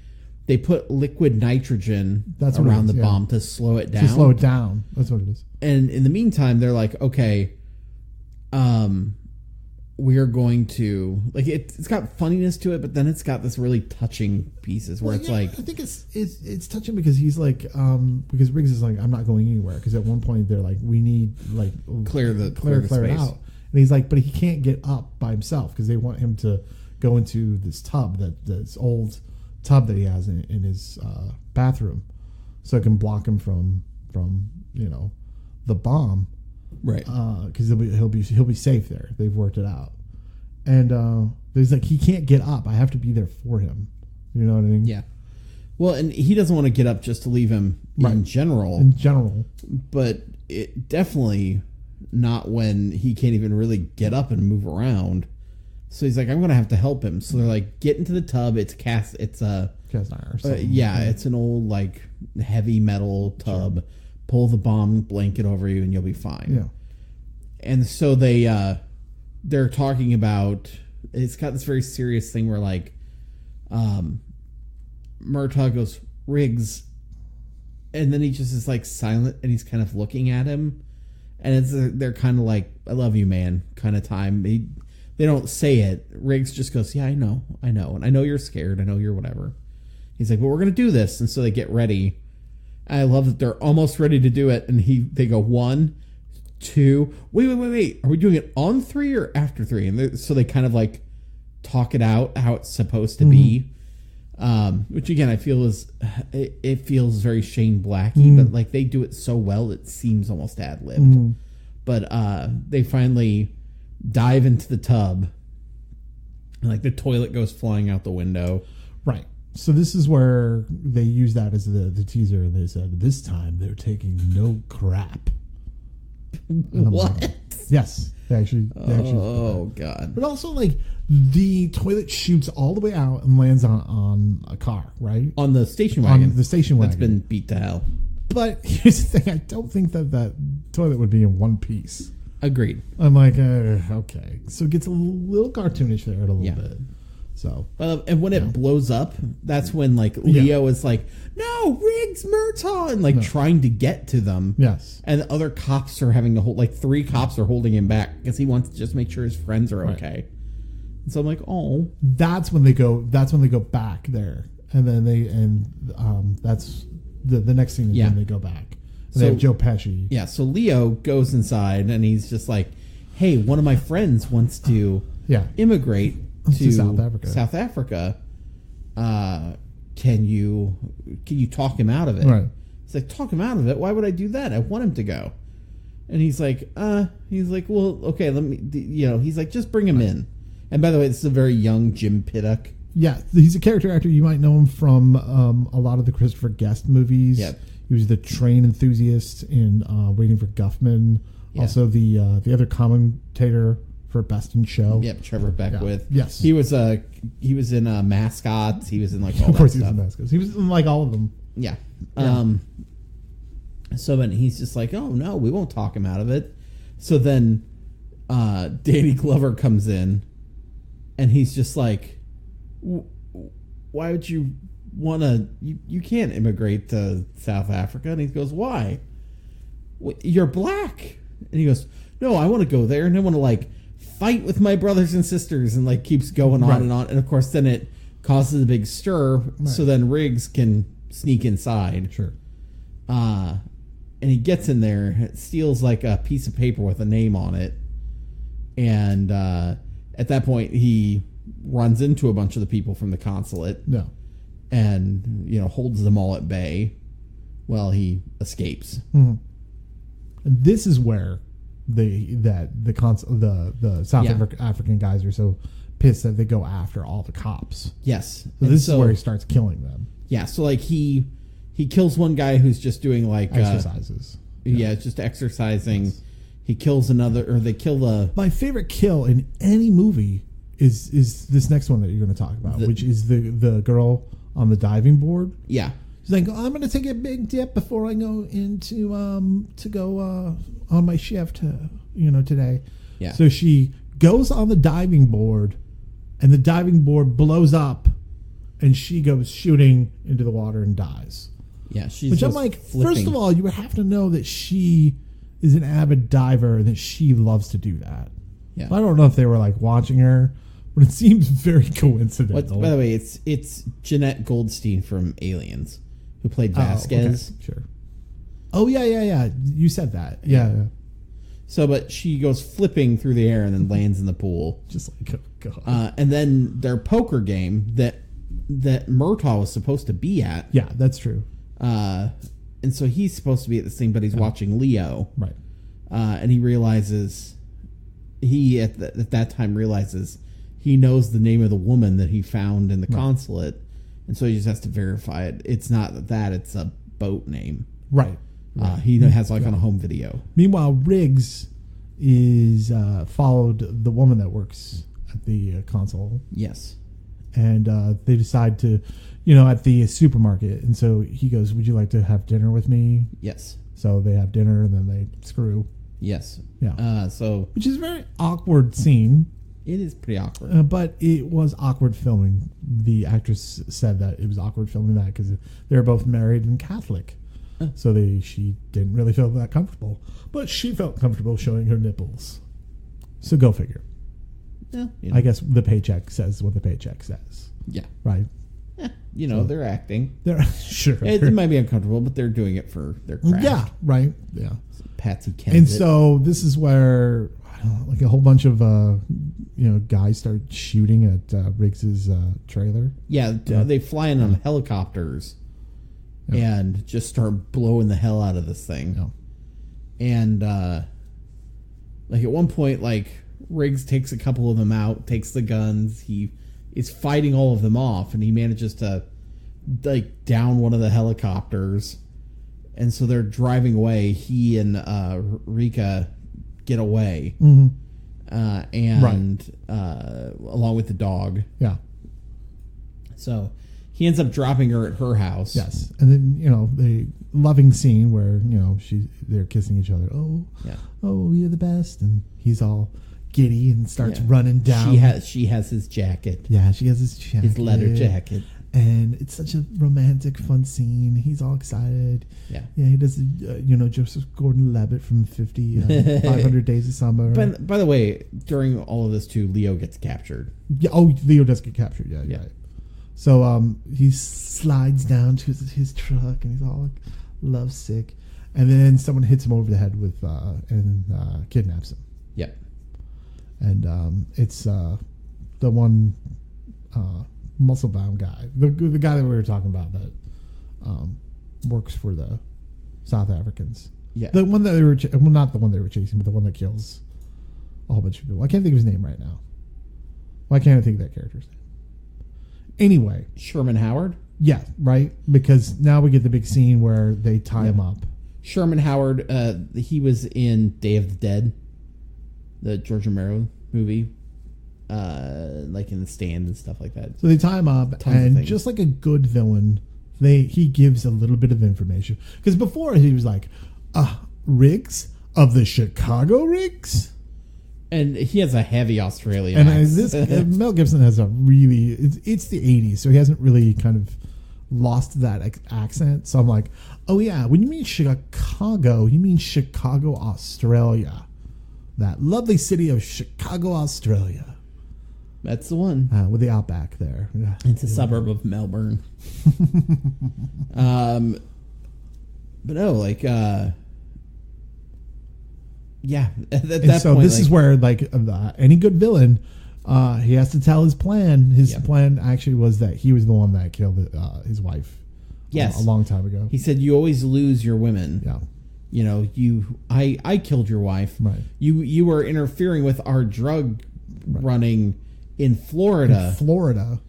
S2: They put liquid nitrogen around the bomb to slow it down.
S1: To slow it down. That's what it is.
S2: And in the meantime, they're like, okay, we are going to, like, it's got funniness to it, but then it's got this really touching pieces where it's like,
S1: I think it's touching because he's like, because Riggs is like, I'm not going anywhere. Because at one point they're like, we need like
S2: clear the
S1: it out, and he's like, but he can't get up by himself because they want him to go into this tub this old tub that he has in his bathroom, so it can block him from the bomb,
S2: right?
S1: Because he'll be safe there. They've worked it out, and there's like he can't get up. I have to be there for him. You know what I mean?
S2: Yeah. Well, and he doesn't want to get up just to leave him in general.
S1: In general,
S2: but it definitely not when he can't even really get up and move around. So he's like, I'm going to have to help him. So they're like, get into the tub. It's cast iron or something. It's an old, like, heavy metal tub. Sure. Pull the bomb blanket over you and you'll be fine.
S1: Yeah.
S2: And so they're talking about, it's got this very serious thing where, like, Murtaugh goes, Riggs. And then he just is, like, silent and he's kind of looking at him. And they're kind of like, I love you, man, kind of time. They don't say it. Riggs just goes, yeah, I know. And I know you're scared. I know you're whatever. He's like, but we're going to do this. And so they get ready. I love that they're almost ready to do it. And they go 1, 2, wait. Are we doing it on 3 or after 3? And so they kind of like talk it out how it's supposed to be. Which again, I feel it feels very Shane Blacky, but like they do it so well, it seems almost ad-libbed. But they finally dive into the tub, and like the toilet goes flying out the window.
S1: Right. So this is where they use that as the teaser, and they said this time they're taking no crap.
S2: What?
S1: Like, yes, they actually.
S2: Oh God!
S1: But also, like the toilet shoots all the way out and lands on a car, right?
S2: On the station wagon.
S1: On the station wagon
S2: that's been beat to hell.
S1: But here's the thing: I don't think that toilet would be in one piece.
S2: Agreed.
S1: I'm like, okay. So it gets a little cartoonish there a little bit. So,
S2: and when it blows up, that's when like Leo is like, "No, Riggs, Murtaugh," and like trying to get to them.
S1: Yes.
S2: And the other cops are having to hold, like 3 cops are holding him back because he wants to just make sure his friends are okay. And so I'm like, oh,
S1: that's when they go back there, and then that's the next thing is when they go back, And they have Joe Pesci.
S2: Yeah, so Leo goes inside and he's just like, hey, one of my friends wants to immigrate to South Africa. Can you talk him out of it?
S1: Right.
S2: He's like, talk him out of it? Why would I do that? I want him to go. And he's like, well, okay, let me, he's like, just bring him in. And by the way, this is a very young Jim Piddock.
S1: Yeah, he's a character actor. You might know him from a lot of the Christopher Guest movies.
S2: Yeah.
S1: He was the train enthusiast in Waiting for Guffman. Yeah. Also the other commentator for Best in Show.
S2: Yep, Trevor Beckwith.
S1: Yeah. Yes.
S2: He was in Mascots. He was in like all
S1: of course
S2: that
S1: he was
S2: stuff.
S1: in Mascots. He was in like all of them.
S2: Yeah. So then he's just like, oh no, we won't talk him out of it. So then Danny Glover comes in and he's just like, why would you want to, you can't immigrate to South Africa. And he goes, why? You're black. And he goes, no, I want to go there and I want to like fight with my brothers and sisters, and like keeps going on and on. And of course then it causes a big stir. So then Riggs can sneak inside.
S1: Sure.
S2: And he gets in there, steals like a piece of paper with a name on it. And at that point, he runs into a bunch of the people from the consulate.
S1: No.
S2: And, holds them all at bay while he escapes.
S1: Mm-hmm. And this is where the South African guys are so pissed that they go after all the cops.
S2: Yes.
S1: So this is where he starts killing them.
S2: Yeah, so like he kills one guy who's just doing like
S1: exercises.
S2: Just exercising. Yes. He kills another, or they kill the. My
S1: favorite kill in any movie is this next one that you're going to talk about, which is the girl on the diving board.
S2: Yeah,
S1: she's like, I'm going to take a big dip before I go into to go on my shift, today.
S2: Yeah.
S1: So she goes on the diving board, and the diving board blows up, and she goes shooting into the water and dies.
S2: Yeah, she's
S1: which I'm like, first of all, you would have to know that she is an avid diver and that she loves to do that.
S2: Yeah.
S1: I don't know if they were like watching her, but it seems very coincidental.
S2: By the way, it's Jeanette Goldstein from Aliens who played Vasquez.
S1: Okay. Sure. Oh yeah. You said that. Yeah.
S2: So, but she goes flipping through the air and then lands in the pool.
S1: Just like, oh God.
S2: And then their poker game that Murtaugh was supposed to be at.
S1: Yeah, that's true.
S2: And so he's supposed to be at this thing, but he's watching Leo.
S1: Right.
S2: And he realizes, at that time realizes he knows the name of the woman that he found in the consulate. And so he just has to verify it. It's not that, it's a boat name.
S1: Right.
S2: He has like on a home video.
S1: Meanwhile, Riggs is followed the woman that works at the consul.
S2: Yes.
S1: And they decide to, at the supermarket. And so he goes, would you like to have dinner with me?
S2: Yes.
S1: So they have dinner and then they screw.
S2: Yes.
S1: Yeah.
S2: So
S1: which is a very awkward scene.
S2: It is pretty awkward.
S1: But it was awkward filming. The actress said that it was awkward filming that because they were both married and Catholic. So she didn't really feel that comfortable. But she felt comfortable showing her nipples. So go figure.
S2: Yeah,
S1: I guess the paycheck says what the paycheck says.
S2: Yeah.
S1: Right.
S2: They're acting.
S1: They're sure.
S2: It might be uncomfortable, but they're doing it for their craft.
S1: Yeah, right. Yeah.
S2: Patsy Kensit.
S1: And so this is where like a whole bunch of guys start shooting at Riggs's trailer.
S2: Yeah, they fly in on helicopters and just start blowing the hell out of this thing.
S1: Yeah.
S2: And like at one point, like Riggs takes a couple of them out, takes the guns. He is fighting all of them off, and he manages to like down one of the helicopters. And so they're driving away. He and Rika get away, and along with the dog.
S1: Yeah.
S2: So he ends up dropping her at her house.
S1: Yes, and then the loving scene where they're kissing each other. Oh,
S2: yeah.
S1: Oh, you're the best, and he's all giddy and starts running down.
S2: She has his jacket.
S1: Yeah, she has his jacket.
S2: His leather jacket.
S1: And it's such a romantic, fun scene. He's all excited.
S2: Yeah.
S1: Yeah, he does, Joseph Gordon-Levitt from 500 Days of Summer.
S2: By the way, during all of this, too, Leo gets captured.
S1: Yeah. Oh, Leo does get captured. Yeah. Right. So he slides down to his truck, and he's all like, lovesick. and then someone hits him over the head with and kidnaps him.
S2: Yep.
S1: And it's the one muscle-bound guy, the guy that we were talking about that works for the South Africans.
S2: Yeah.
S1: The one that they were, well, not the one they were chasing, but the one that kills a whole bunch of people. I can't think of his name right now. Why can't I think of that character's name? Anyway.
S2: Sherman Howard?
S1: Yeah, right? Because now we get the big scene where they tie him up.
S2: Sherman Howard, he was in Day of the Dead, the George Romero movie, like in The Stand and stuff like that.
S1: So they tie him up, and just like a good villain, he gives a little bit of information. Because before he was like, Riggs of the Chicago Riggs?
S2: And he has a heavy Australian accent.
S1: Mel Gibson has a really... It's the 80s, so he hasn't really kind of lost that accent. So I'm like, oh yeah, when you mean Chicago, you mean Chicago, Australia. That lovely city of Chicago, Australia.
S2: That's the one.
S1: With the outback there. Yeah.
S2: It's a suburb of Melbourne. But no, like... yeah, at that
S1: so
S2: point,
S1: this is where, like, any good villain, he has to tell his plan. His plan actually was that he was the one that killed his wife.
S2: Yes,
S1: a long time ago.
S2: He said, "You always lose your women."
S1: Yeah,
S2: you know, I killed your wife.
S1: Right.
S2: You were interfering with our drug running in Florida.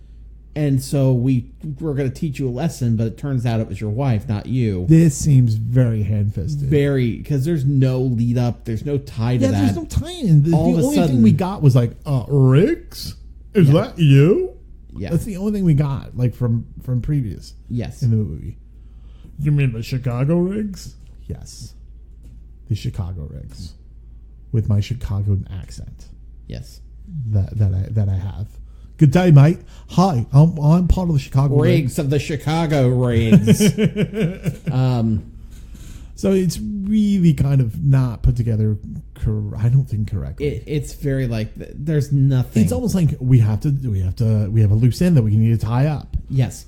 S2: And so we're going to teach you a lesson, but it turns out it was your wife, not you.
S1: This seems very hand-fisted.
S2: Very, because there's no lead up. There's no tie to that.
S1: Yeah, there's no tie-in. The only thing we got was like, Riggs? Is that you?
S2: Yeah.
S1: That's the only thing we got, like, from previous.
S2: Yes.
S1: In the movie. You mean the Chicago Riggs? Yes. The Chicago Riggs. With my Chicago accent.
S2: Yes.
S1: That I have. Good day, mate. Hi, I'm part of the Chicago
S2: Riggs of the Chicago Riggs.
S1: So it's really kind of not put together. I don't think correctly.
S2: It's very like there's nothing.
S1: It's almost like we have a loose end that we need to tie up.
S2: Yes,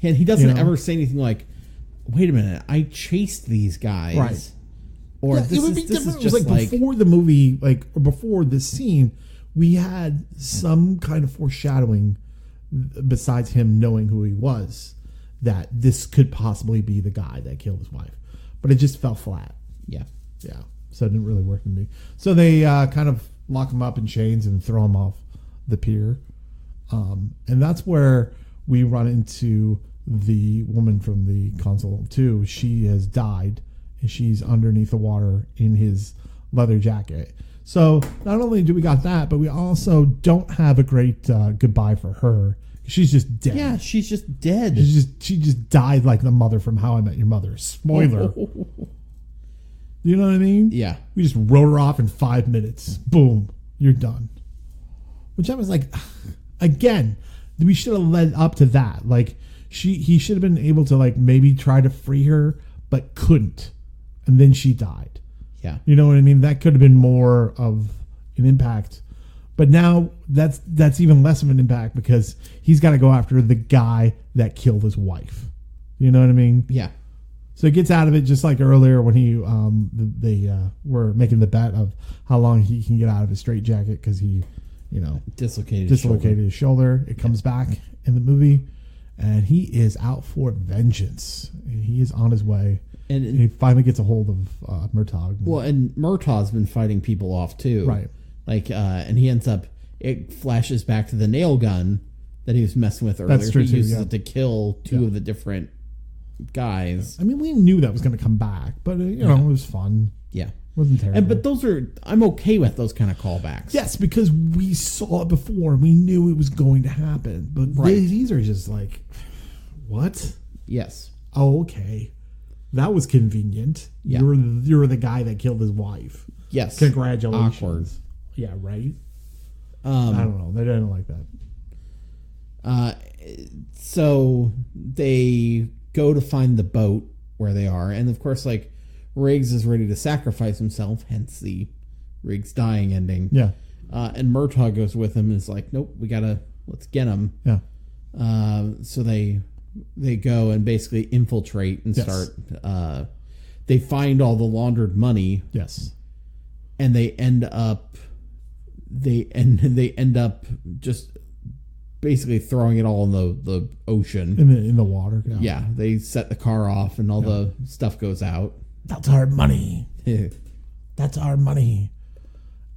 S2: and he doesn't ever say anything like, "Wait a minute, I chased these guys."
S1: Right.
S2: Or
S1: it would be different. It was like before the movie, like or before this scene. We had some kind of foreshadowing, besides him knowing who he was, that this could possibly be the guy that killed his wife. But it just fell flat.
S2: Yeah.
S1: Yeah. So it didn't really work with me. So they kind of lock him up in chains and throw him off the pier. And that's where we run into the woman from the console, too. She has died, and she's underneath the water in his leather jacket. So not only do we got that, but we also don't have a great goodbye for her. She's just dead.
S2: Yeah, she's just dead.
S1: She just died like the mother from How I Met Your Mother. Spoiler. You know what I mean?
S2: Yeah.
S1: We just wrote her off in 5 minutes. Boom. You're done. Which I was like, again, we should have led up to that. Like he should have been able to like maybe try to free her, but couldn't. And then she died.
S2: Yeah.
S1: You know what I mean? That could have been more of an impact. But now that's even less of an impact because he's got to go after the guy that killed his wife. You know what I mean?
S2: Yeah.
S1: So he gets out of it just like earlier when they were making the bet of how long he can get out of his straitjacket because he, dislocated his shoulder. It comes back in the movie, and he is out for vengeance. He is on his way. And he finally gets a hold of Murtaugh.
S2: Well, and Murtaugh's been fighting people off too.
S1: Right.
S2: Like, and he ends up, it flashes back to the nail gun that he was messing with earlier.
S1: That's true,
S2: he uses it to kill two of the different guys.
S1: I mean, we knew that was going to come back, but it was fun.
S2: Yeah.
S1: It wasn't terrible.
S2: But I'm okay with those kind of callbacks.
S1: Yes, because we saw it before. We knew it was going to happen. But these are just like, what?
S2: Yes.
S1: Oh, okay. That was convenient.
S2: Yeah.
S1: You're the guy that killed his wife.
S2: Yes.
S1: Congratulations.
S2: Awkward.
S1: Yeah, right? I don't know. They didn't like that.
S2: So they go to find the boat where they are. And, of course, like, Riggs is ready to sacrifice himself, hence the Riggs dying ending.
S1: Yeah.
S2: And Murtaugh goes with him and is like, nope, let's get him.
S1: Yeah.
S2: So they go and basically infiltrate and start. they find all the laundered money.
S1: Yes.
S2: And they end up just basically throwing it all in the ocean.
S1: In the water. Yeah.
S2: Yeah, they set the car off and all the stuff goes out.
S1: That's our money. That's our money.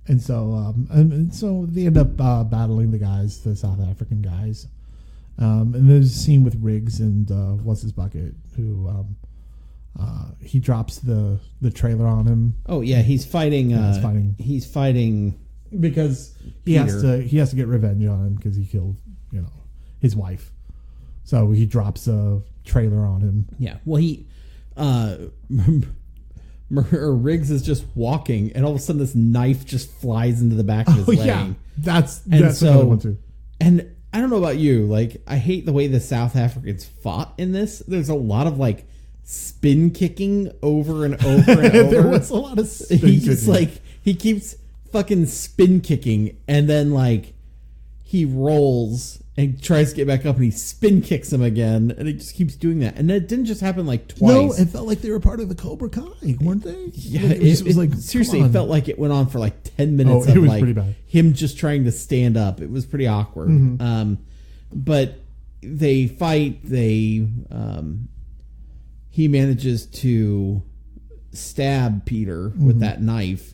S1: And so they end up battling the South African guys. And there's a scene with Riggs and what's his bucket, who he drops the trailer on him.
S2: Oh yeah, he's fighting. He's fighting
S1: because he has to get revenge on him because he killed his wife. So he drops a trailer on him.
S2: Yeah. Well, Riggs is just walking, and all of a sudden this knife just flies into the back of his leg. Yeah,
S1: that's another one too.
S2: And I don't know about you, like I hate the way the South Africans fought in this. There's a lot of like spin kicking over and over and over.
S1: There was a lot of spin
S2: he just kicking. He keeps fucking spin kicking, and then like he rolls and tries to get back up, and he spin kicks him again, and it just keeps doing that. And it didn't just happen like twice.
S1: No, it felt like they were part of the Cobra Kai, weren't they?
S2: Yeah, it was like seriously, it felt like it went on for like 10 minutes of like him just trying to stand up. It was pretty awkward. Mm-hmm. But they fight. He manages to stab Peter with that knife,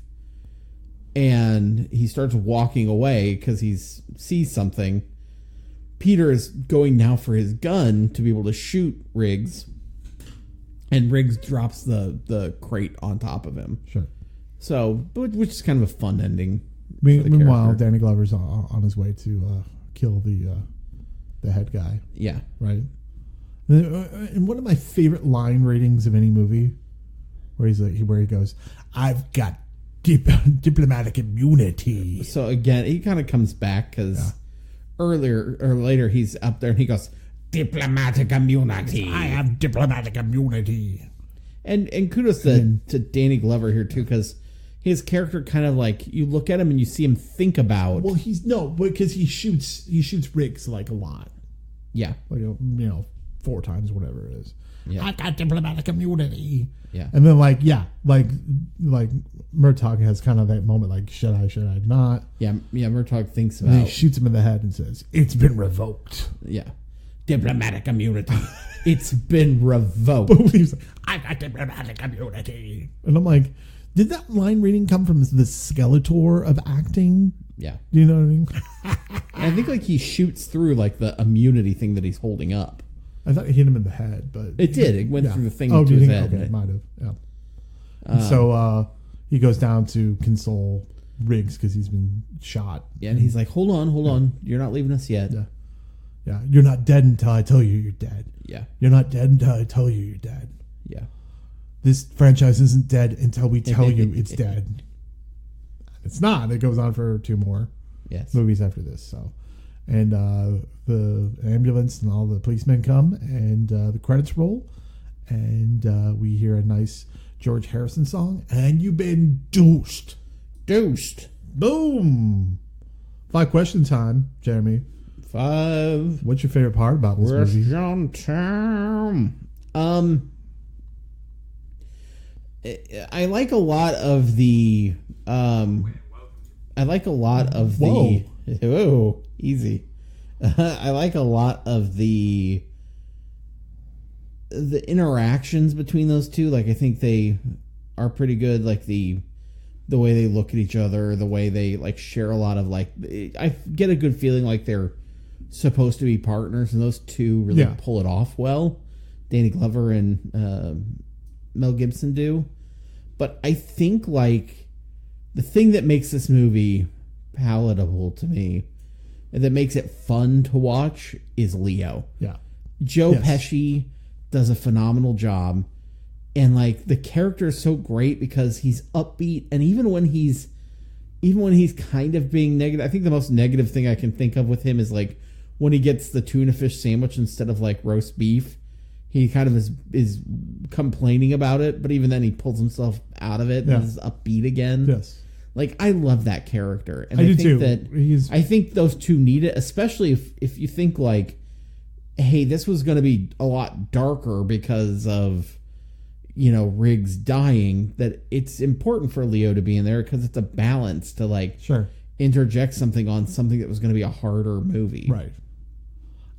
S2: and he starts walking away because he sees something. Peter is going now for his gun to be able to shoot Riggs, and Riggs drops the crate on top of him.
S1: Sure.
S2: So, which is kind of a fun ending.
S1: Meanwhile, Danny Glover's on his way to kill the head guy.
S2: Yeah.
S1: Right. And one of my favorite line ratings of any movie, where he goes, "I've got diplomatic immunity."
S2: So again, he kind of comes back because earlier or later he's up there and he goes, "Diplomatic immunity.
S1: I have diplomatic immunity."
S2: And kudos to Danny Glover here too, because his character kind of like, you look at him and you see him think about.
S1: Well, because he shoots Riggs like a lot.
S2: Yeah.
S1: Like 4 times, whatever it is.
S2: Yeah.
S1: I've got diplomatic immunity.
S2: Yeah.
S1: And then like Murtaugh has kind of that moment like, should I not?
S2: Yeah, Murtaugh thinks about.
S1: And he shoots him in the head and says, "It's been revoked."
S2: Yeah. Diplomatic immunity. It's been revoked.
S1: He's like, "I've got diplomatic immunity." And I'm like, did that line reading come from the Skeletor of acting?
S2: Yeah.
S1: Do you know what I mean?
S2: I think like he shoots through like the immunity thing that he's holding up.
S1: I thought it hit him in the head, but
S2: it did. It went through the thing
S1: to
S2: his head.
S1: Okay, it might have. Yeah. And so he goes down to console Riggs because he's been shot.
S2: Yeah, and he's like, "Hold on, you're not leaving us yet."
S1: Yeah. Yeah, you're not dead until I tell you you're dead.
S2: Yeah,
S1: you're not dead until I tell you you're dead.
S2: Yeah,
S1: this franchise isn't dead until we tell you it's dead. It's not. It goes on for 2 more movies after this. So, and the ambulance and all the policemen come, and the credits roll, and we hear a nice George Harrison song, and you've been deuced. Boom. 5 question time, Jeremy.
S2: 5.
S1: What's your favorite part about this movie?
S2: I like a lot of the. Whoa, easy. I like a lot of the interactions between those two. Like, I think they are pretty good. Like the way they look at each other, the way they like share a lot of like. I get a good feeling like they're supposed to be partners, and those two really pull it off well. Danny Glover and Mel Gibson do. But I think like the thing that makes this movie palatable to me and that makes it fun to watch is Leo.
S1: Yeah.
S2: Joe Pesci does a phenomenal job, and like the character is so great because he's upbeat, and even when he's kind of being negative, I think the most negative thing I can think of with him is like when he gets the tuna fish sandwich instead of like roast beef. He kind of is complaining about it, but even then he pulls himself out of it and is upbeat again.
S1: Yes.
S2: Like, I love that character. And
S1: I do
S2: think
S1: too.
S2: I think those two need it, especially if you think like, hey, this was going to be a lot darker because of, Riggs dying, that it's important for Leo to be in there because it's a balance to like
S1: Sure.
S2: interject something on something that was going to be a harder movie.
S1: Right.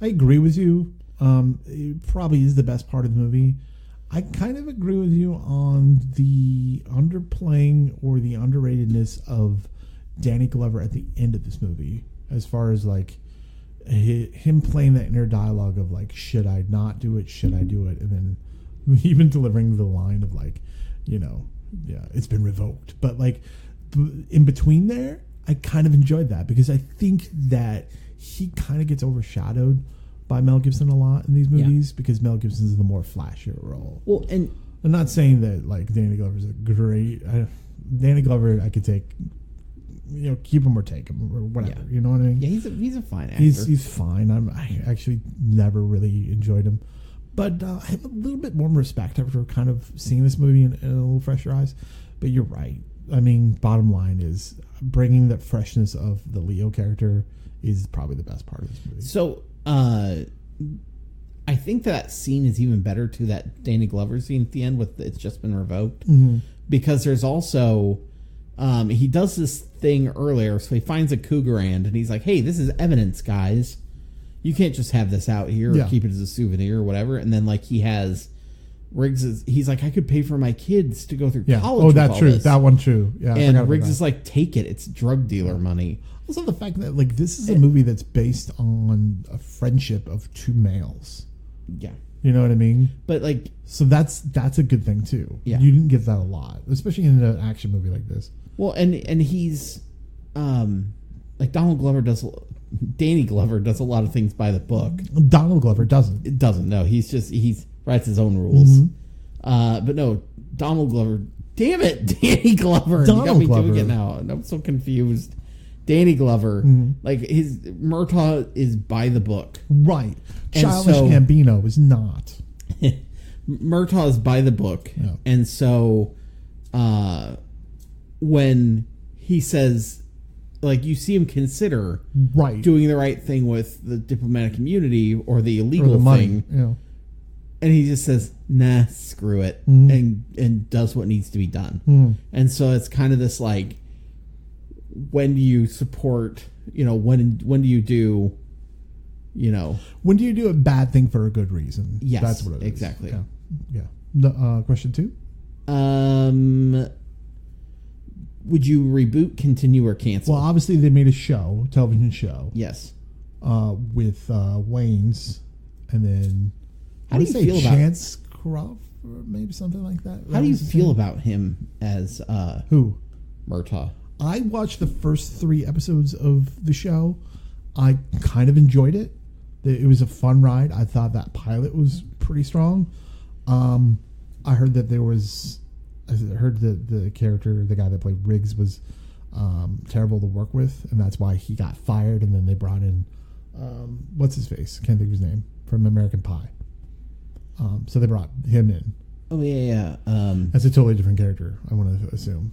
S1: I agree with you. It probably is the best part of the movie. I kind of agree with you on the underplaying or the underratedness of Danny Glover at the end of this movie, as far as like him playing that inner dialogue of like, should I not do it? Should I do it? And then even delivering the line of like, yeah, it's been revoked. But like in between there, I kind of enjoyed that because I think that he kind of gets overshadowed by Mel Gibson a lot in these movies because Mel Gibson's the more flashier role.
S2: Well, and
S1: I'm not saying that like Danny Glover's a great Danny Glover. I could take, keep him or take him or whatever.
S2: Yeah.
S1: You know what I mean?
S2: Yeah, he's a fine actor.
S1: He's fine. I actually never really enjoyed him, but I have a little bit more respect after kind of seeing this movie in a little fresher eyes. But you're right. I mean, bottom line is bringing that freshness of the Leo character is probably the best part of this movie.
S2: So, I think that scene is even better to that Danny Glover scene at the end with It's Just Been Revoked.
S1: Mm-hmm.
S2: Because there's also, he does this thing earlier, so he finds a Cougarand, and he's like, hey, this is evidence, guys. You can't just have this out here or keep it as a souvenir or whatever. And then, like, he has he's like, I could pay for my kids to go through college.
S1: Oh, that's true. That one true. Yeah.
S2: And Riggs is like, take it. It's drug dealer money.
S1: Also, the fact that like this is a movie that's based on a friendship of two males.
S2: Yeah.
S1: You know what I mean?
S2: But like,
S1: so that's a good thing too.
S2: Yeah.
S1: You didn't get that a lot, especially in an action movie like this.
S2: Well, and he's like Danny Glover does a lot of things by the book.
S1: Donald Glover doesn't.
S2: It doesn't. No, he writes his own rules.
S1: Mm-hmm.
S2: But no, Donald Glover. Damn it, Danny Glover.
S1: Donald
S2: you got me
S1: Glover.
S2: doing it now. I'm so confused. Danny Glover, like his Murtaugh is by the book,
S1: right?
S2: And
S1: Childish
S2: so,
S1: Gambino is not.
S2: Murtaugh is by the book, and so when he says, like, you see him consider doing the right thing with the diplomatic immunity or the illegal thing, and he just says, nah, screw it, and does what needs to be done. And so it's kind of this like, when do you support, when do you do,
S1: when do you do a bad thing for a good reason?
S2: Yes,
S1: that's what it is.
S2: Exactly.
S1: Yeah. Question 2.
S2: Would you reboot, continue, or cancel?
S1: Well, obviously they made a television show.
S2: Yes.
S1: With Wayne's, and then
S2: how do you feel about
S1: Chance Crawford, maybe something like that?
S2: How do you feel about him as
S1: who?
S2: Murtaugh.
S1: I watched the first 3 episodes of the show. I kind of enjoyed it. It was a fun ride. I thought that pilot was pretty strong. I heard that the character, the guy that played Riggs, was terrible to work with, and that's why he got fired. And then they brought in what's his face? Can't think of his name, from American Pie. So they brought him in.
S2: Oh yeah.
S1: That's a totally different character, I want to assume.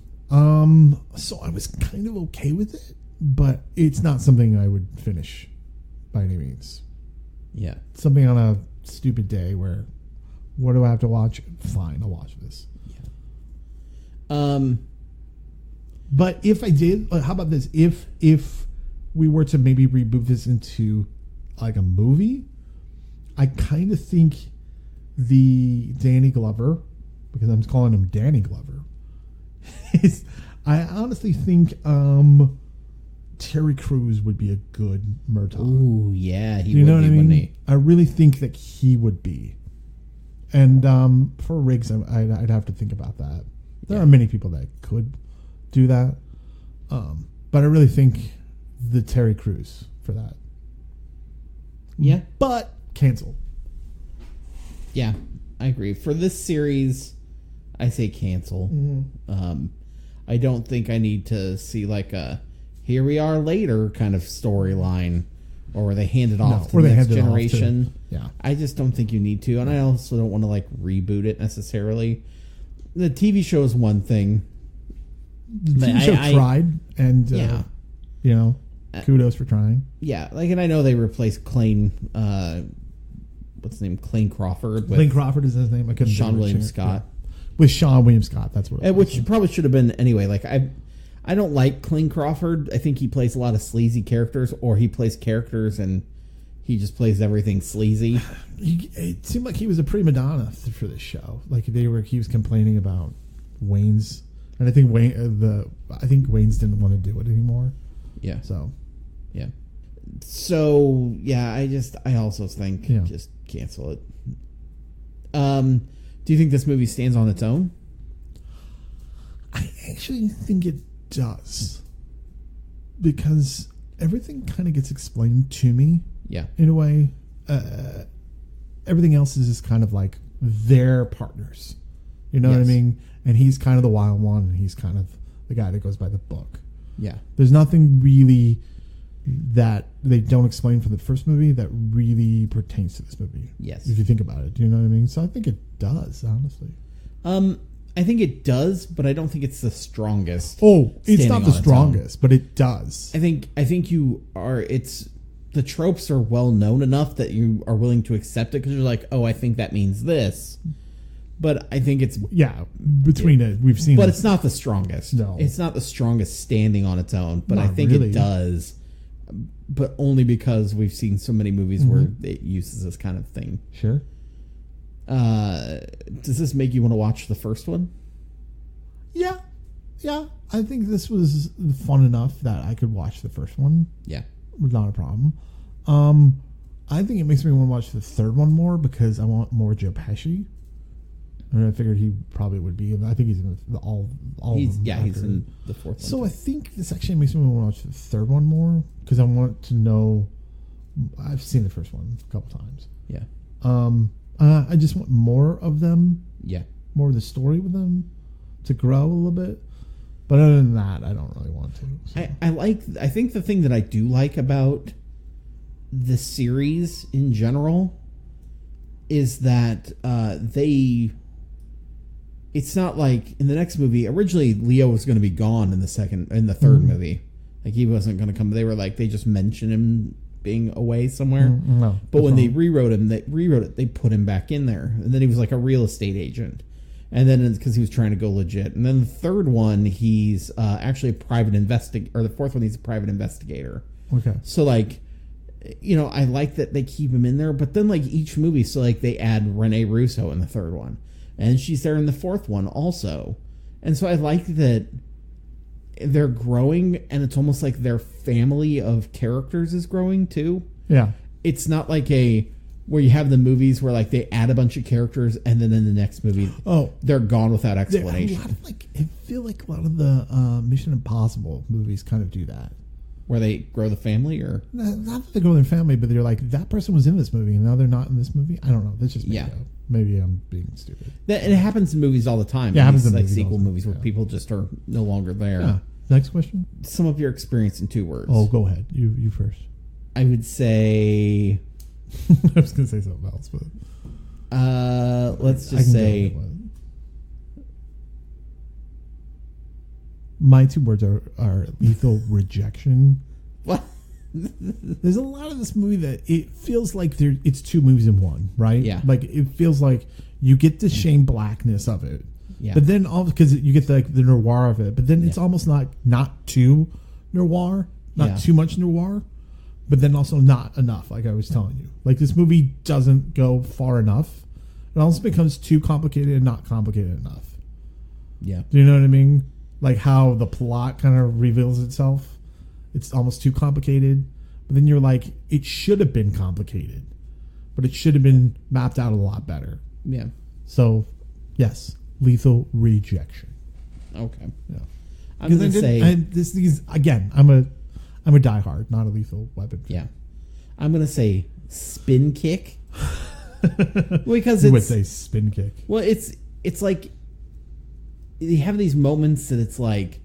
S1: So I was kind of okay with it, but it's not something I would finish by any means.
S2: Yeah.
S1: Something on a stupid day where, what do I have to watch? Fine, I'll watch this.
S2: Yeah.
S1: But if I did, how about this? If we were to maybe reboot this into like a movie, I kind of think the Danny Glover, because I'm calling him Danny Glover, I honestly think Terry Crews would be a good Murtaugh.
S2: Ooh, yeah, he
S1: you
S2: would
S1: know what
S2: be,
S1: I mean?
S2: wouldn't he?
S1: I really think that he would be. And for Riggs, I'd have to think about that. There are many people that could do that, but I really think the Terry Crews for that.
S2: Yeah,
S1: but cancel.
S2: Yeah, I agree. For this series, I say cancel.
S1: Mm-hmm.
S2: I don't think I need to see like a here we are later kind of storyline, or where they hand it off to the next generation.
S1: Yeah,
S2: I just don't think you need to, and I also don't want to like reboot it necessarily. The TV show is one thing.
S1: The TV show tried, and kudos for trying.
S2: Yeah, like, and I know they replaced Clayne. What's his name? Clayne Crawford.
S1: Clayne Crawford is his name. I couldn't.
S2: Sean William Scott.
S1: with Sean William Scott. That's what it was.
S2: Which probably should have been anyway. Like I don't like Clayne Crawford. I think he plays a lot of sleazy characters, or he plays characters and he just plays everything sleazy.
S1: It seemed like he was a prima donna for this show. Like he was complaining about Wayne's, and I think Wayne's didn't want to do it anymore.
S2: Yeah.
S1: So
S2: yeah, I also think just cancel it. Do you think this movie stands on its own?
S1: I actually think it does, because everything kind of gets explained to me.
S2: Yeah.
S1: In a way, everything else is just kind of like their partners. You know what I mean? And he's kind of the wild one, and he's kind of the guy that goes by the book.
S2: Yeah.
S1: There's nothing really that they don't explain from the first movie that really pertains to this movie.
S2: Yes.
S1: If you think about it, do you know what I mean? So I think it does, honestly.
S2: I think it does, but I don't think it's the strongest.
S1: Oh, it's not the strongest, but it does.
S2: I think the tropes are well known enough that you are willing to accept it because you're like, oh, I think that means this. But I think it's
S1: between it, we've seen,
S2: but it's not the strongest.
S1: No,
S2: it's not the strongest standing on its own. But
S1: not
S2: I think
S1: really.
S2: it does, but only because we've seen so many movies where it uses this kind of thing.
S1: Sure.
S2: Does this make you want to watch the first one?
S1: Yeah. I think this was fun enough that I could watch the first one.
S2: Yeah,
S1: not a problem. I think it makes me want to watch the third one more because I want more Joe Pesci. And I figured he probably would be. I think he's in all of them.
S2: Yeah, he's in the fourth one.
S1: So I think this actually makes me want to watch the third one more because I want to know. I've seen the first one a couple times.
S2: Yeah.
S1: I just want more of them.
S2: Yeah.
S1: More of the story with them to grow a little bit. But other than that, I don't really want to. So.
S2: I think the thing that I do like about the series in general is that it's not like in the next movie. Originally, Leo was going to be gone in the third movie. Like he wasn't going to come. They were like they just mentioned him being away somewhere.
S1: No,
S2: but when they rewrote it. They put him back in there, and then he was like a real estate agent. And then because he was trying to go legit. And then the third one, he's actually a private investigator. Or the fourth one, he's a private investigator.
S1: Okay.
S2: So like, I like that they keep him in there. But then like each movie, so like they add Rene Russo in the third one, and she's there in the fourth one also. And so I like that they're growing, and it's almost like their family of characters is growing too.
S1: Yeah.
S2: It's not like where you have the movies where like they add a bunch of characters and then in the next movie they're gone without explanation.
S1: I feel like a lot of the Mission Impossible movies kind of do that.
S2: Where they grow the family, or
S1: not that they grow their family, but they're like that person was in this movie and now they're not in this movie. I don't know. That's just maybe I'm being stupid.
S2: It happens in movies all the time.
S1: Yeah, it happens in
S2: like
S1: movies
S2: sequel movies where people just are no longer there.
S1: Yeah. Next question.
S2: Sum up your experience in 2 words.
S1: Oh, go ahead. You first.
S2: I would say.
S1: I was going to say something else, but
S2: let's just say
S1: my 2 words are lethal rejection.
S2: What?
S1: There's a lot of this movie that it feels like it's 2 movies in one, right?
S2: Yeah.
S1: Like it feels like you get the Shane Blackness of it,
S2: yeah.
S1: But then because you get the noir of it, but then it's almost not too noir, not too much noir. But then also not enough, like I was telling you. Like this movie doesn't go far enough. It almost becomes too complicated and not complicated enough.
S2: Yeah.
S1: Do you know what I mean? Like how the plot kind of reveals itself. It's almost too complicated. But then you're like, it should have been complicated. But it should have been mapped out a lot better.
S2: Yeah.
S1: So, yes, lethal rejection.
S2: Okay.
S1: Yeah.
S2: I'm going to say...
S1: Again, I'm a diehard, not a lethal weapon.
S2: Yeah. I'm going to say spin kick. Because
S1: you would say spin kick.
S2: Well, it's like you have these moments that it's like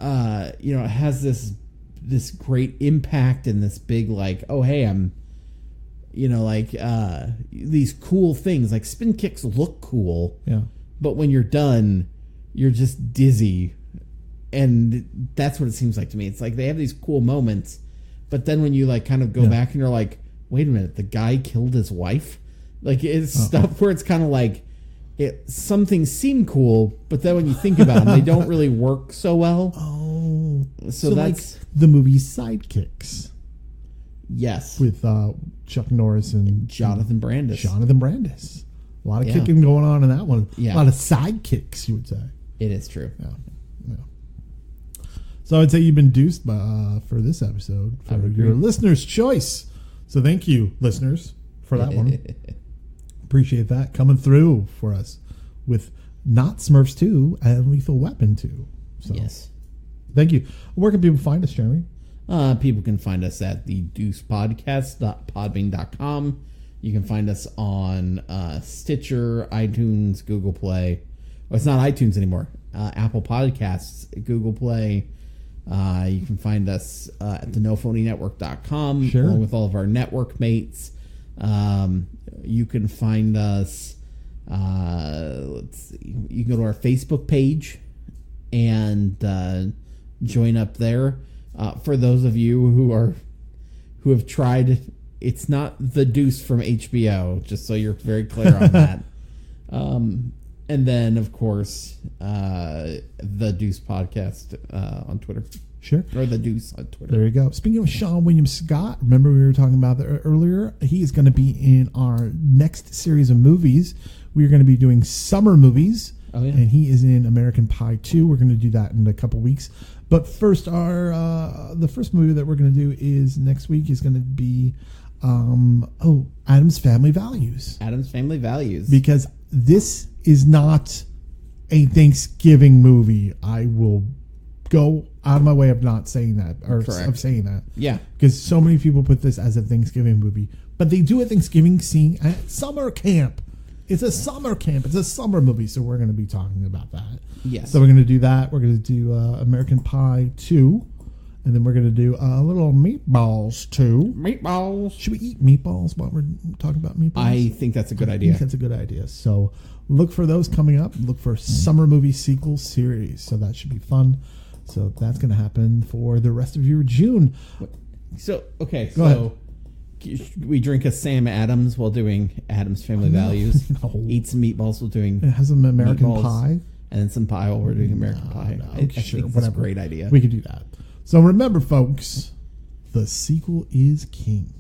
S2: it has this great impact and this big like, oh hey, I'm these cool things. Like spin kicks look cool.
S1: Yeah.
S2: But when you're done, you're just dizzy. And that's what it seems like to me. It's like they have these cool moments, but then when you like kind of go back and you're like, wait a minute, the guy killed his wife? Like it's stuff where it's kind of like some things seem cool, but then when you think about them, they don't really work so well.
S1: Oh,
S2: so that's
S1: like the movie Sidekicks.
S2: Yes,
S1: with Chuck Norris and
S2: Jonathan Brandis.
S1: Jonathan Brandis. A lot of kicking going on in that one.
S2: Yeah.
S1: A lot of sidekicks, you would say.
S2: It is true.
S1: Yeah. So I'd say you've been deuced for this episode for your listener's choice. So thank you, listeners, for that one. Appreciate that coming through for us with Not Smurfs 2 and Lethal Weapon 2. So,
S2: yes.
S1: Thank you. Where can people find us, Jeremy?
S2: People can find us at the deucepodcast.podbean.com. You can find us on Stitcher, iTunes, Google Play. Well, it's not iTunes anymore. Apple Podcasts, Google Play. You can find us at the NoPhonyNetwork.com along with all of our network mates. You can find us. Let's see. You can go to our Facebook page and join up there. For those of you who have tried, it's not The Deuce from HBO, just so you're very clear on that. And then, of course, The Deuce Podcast on Twitter.
S1: Sure.
S2: Or The Deuce on Twitter.
S1: There you go. Speaking of Sean William Scott, remember we were talking about that earlier? He is going to be in our next series of movies. We are going to be doing summer movies.
S2: Oh, yeah.
S1: And he is in American Pie 2. We're going to do that in a couple weeks. But first, the first movie that we're going to do is next week is going to be Addams Family Values.
S2: Addams Family Values.
S1: Because this is not a Thanksgiving movie. I will go out of my way of not saying that, or of saying that.
S2: Yeah.
S1: Because so many people put this as a Thanksgiving movie. But they do a Thanksgiving scene at summer camp. It's a summer camp. It's a summer movie, so we're going to be talking about that.
S2: Yes.
S1: So we're going to do that. We're going to do American Pie 2. And then we're going to do a little Meatballs 2.
S2: Meatballs.
S1: Should we eat meatballs while we're talking about meatballs?
S2: I think that's a good idea.
S1: I think that's a good idea. So look for those coming up. Look for summer movie sequel series. So that should be fun. So that's going to happen for the rest of your June.
S2: So, okay.
S1: Go ahead.
S2: We drink a Sam Adams while doing Addams Family Values.
S1: No.
S2: Eat some meatballs while doing
S1: It has some American
S2: meatballs,
S1: Pie.
S2: And then some pie while we're doing American Pie. I think that's a great idea.
S1: We could do that. So remember, folks, the sequel is king.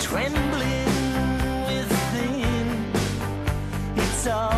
S3: Trembling within, it's all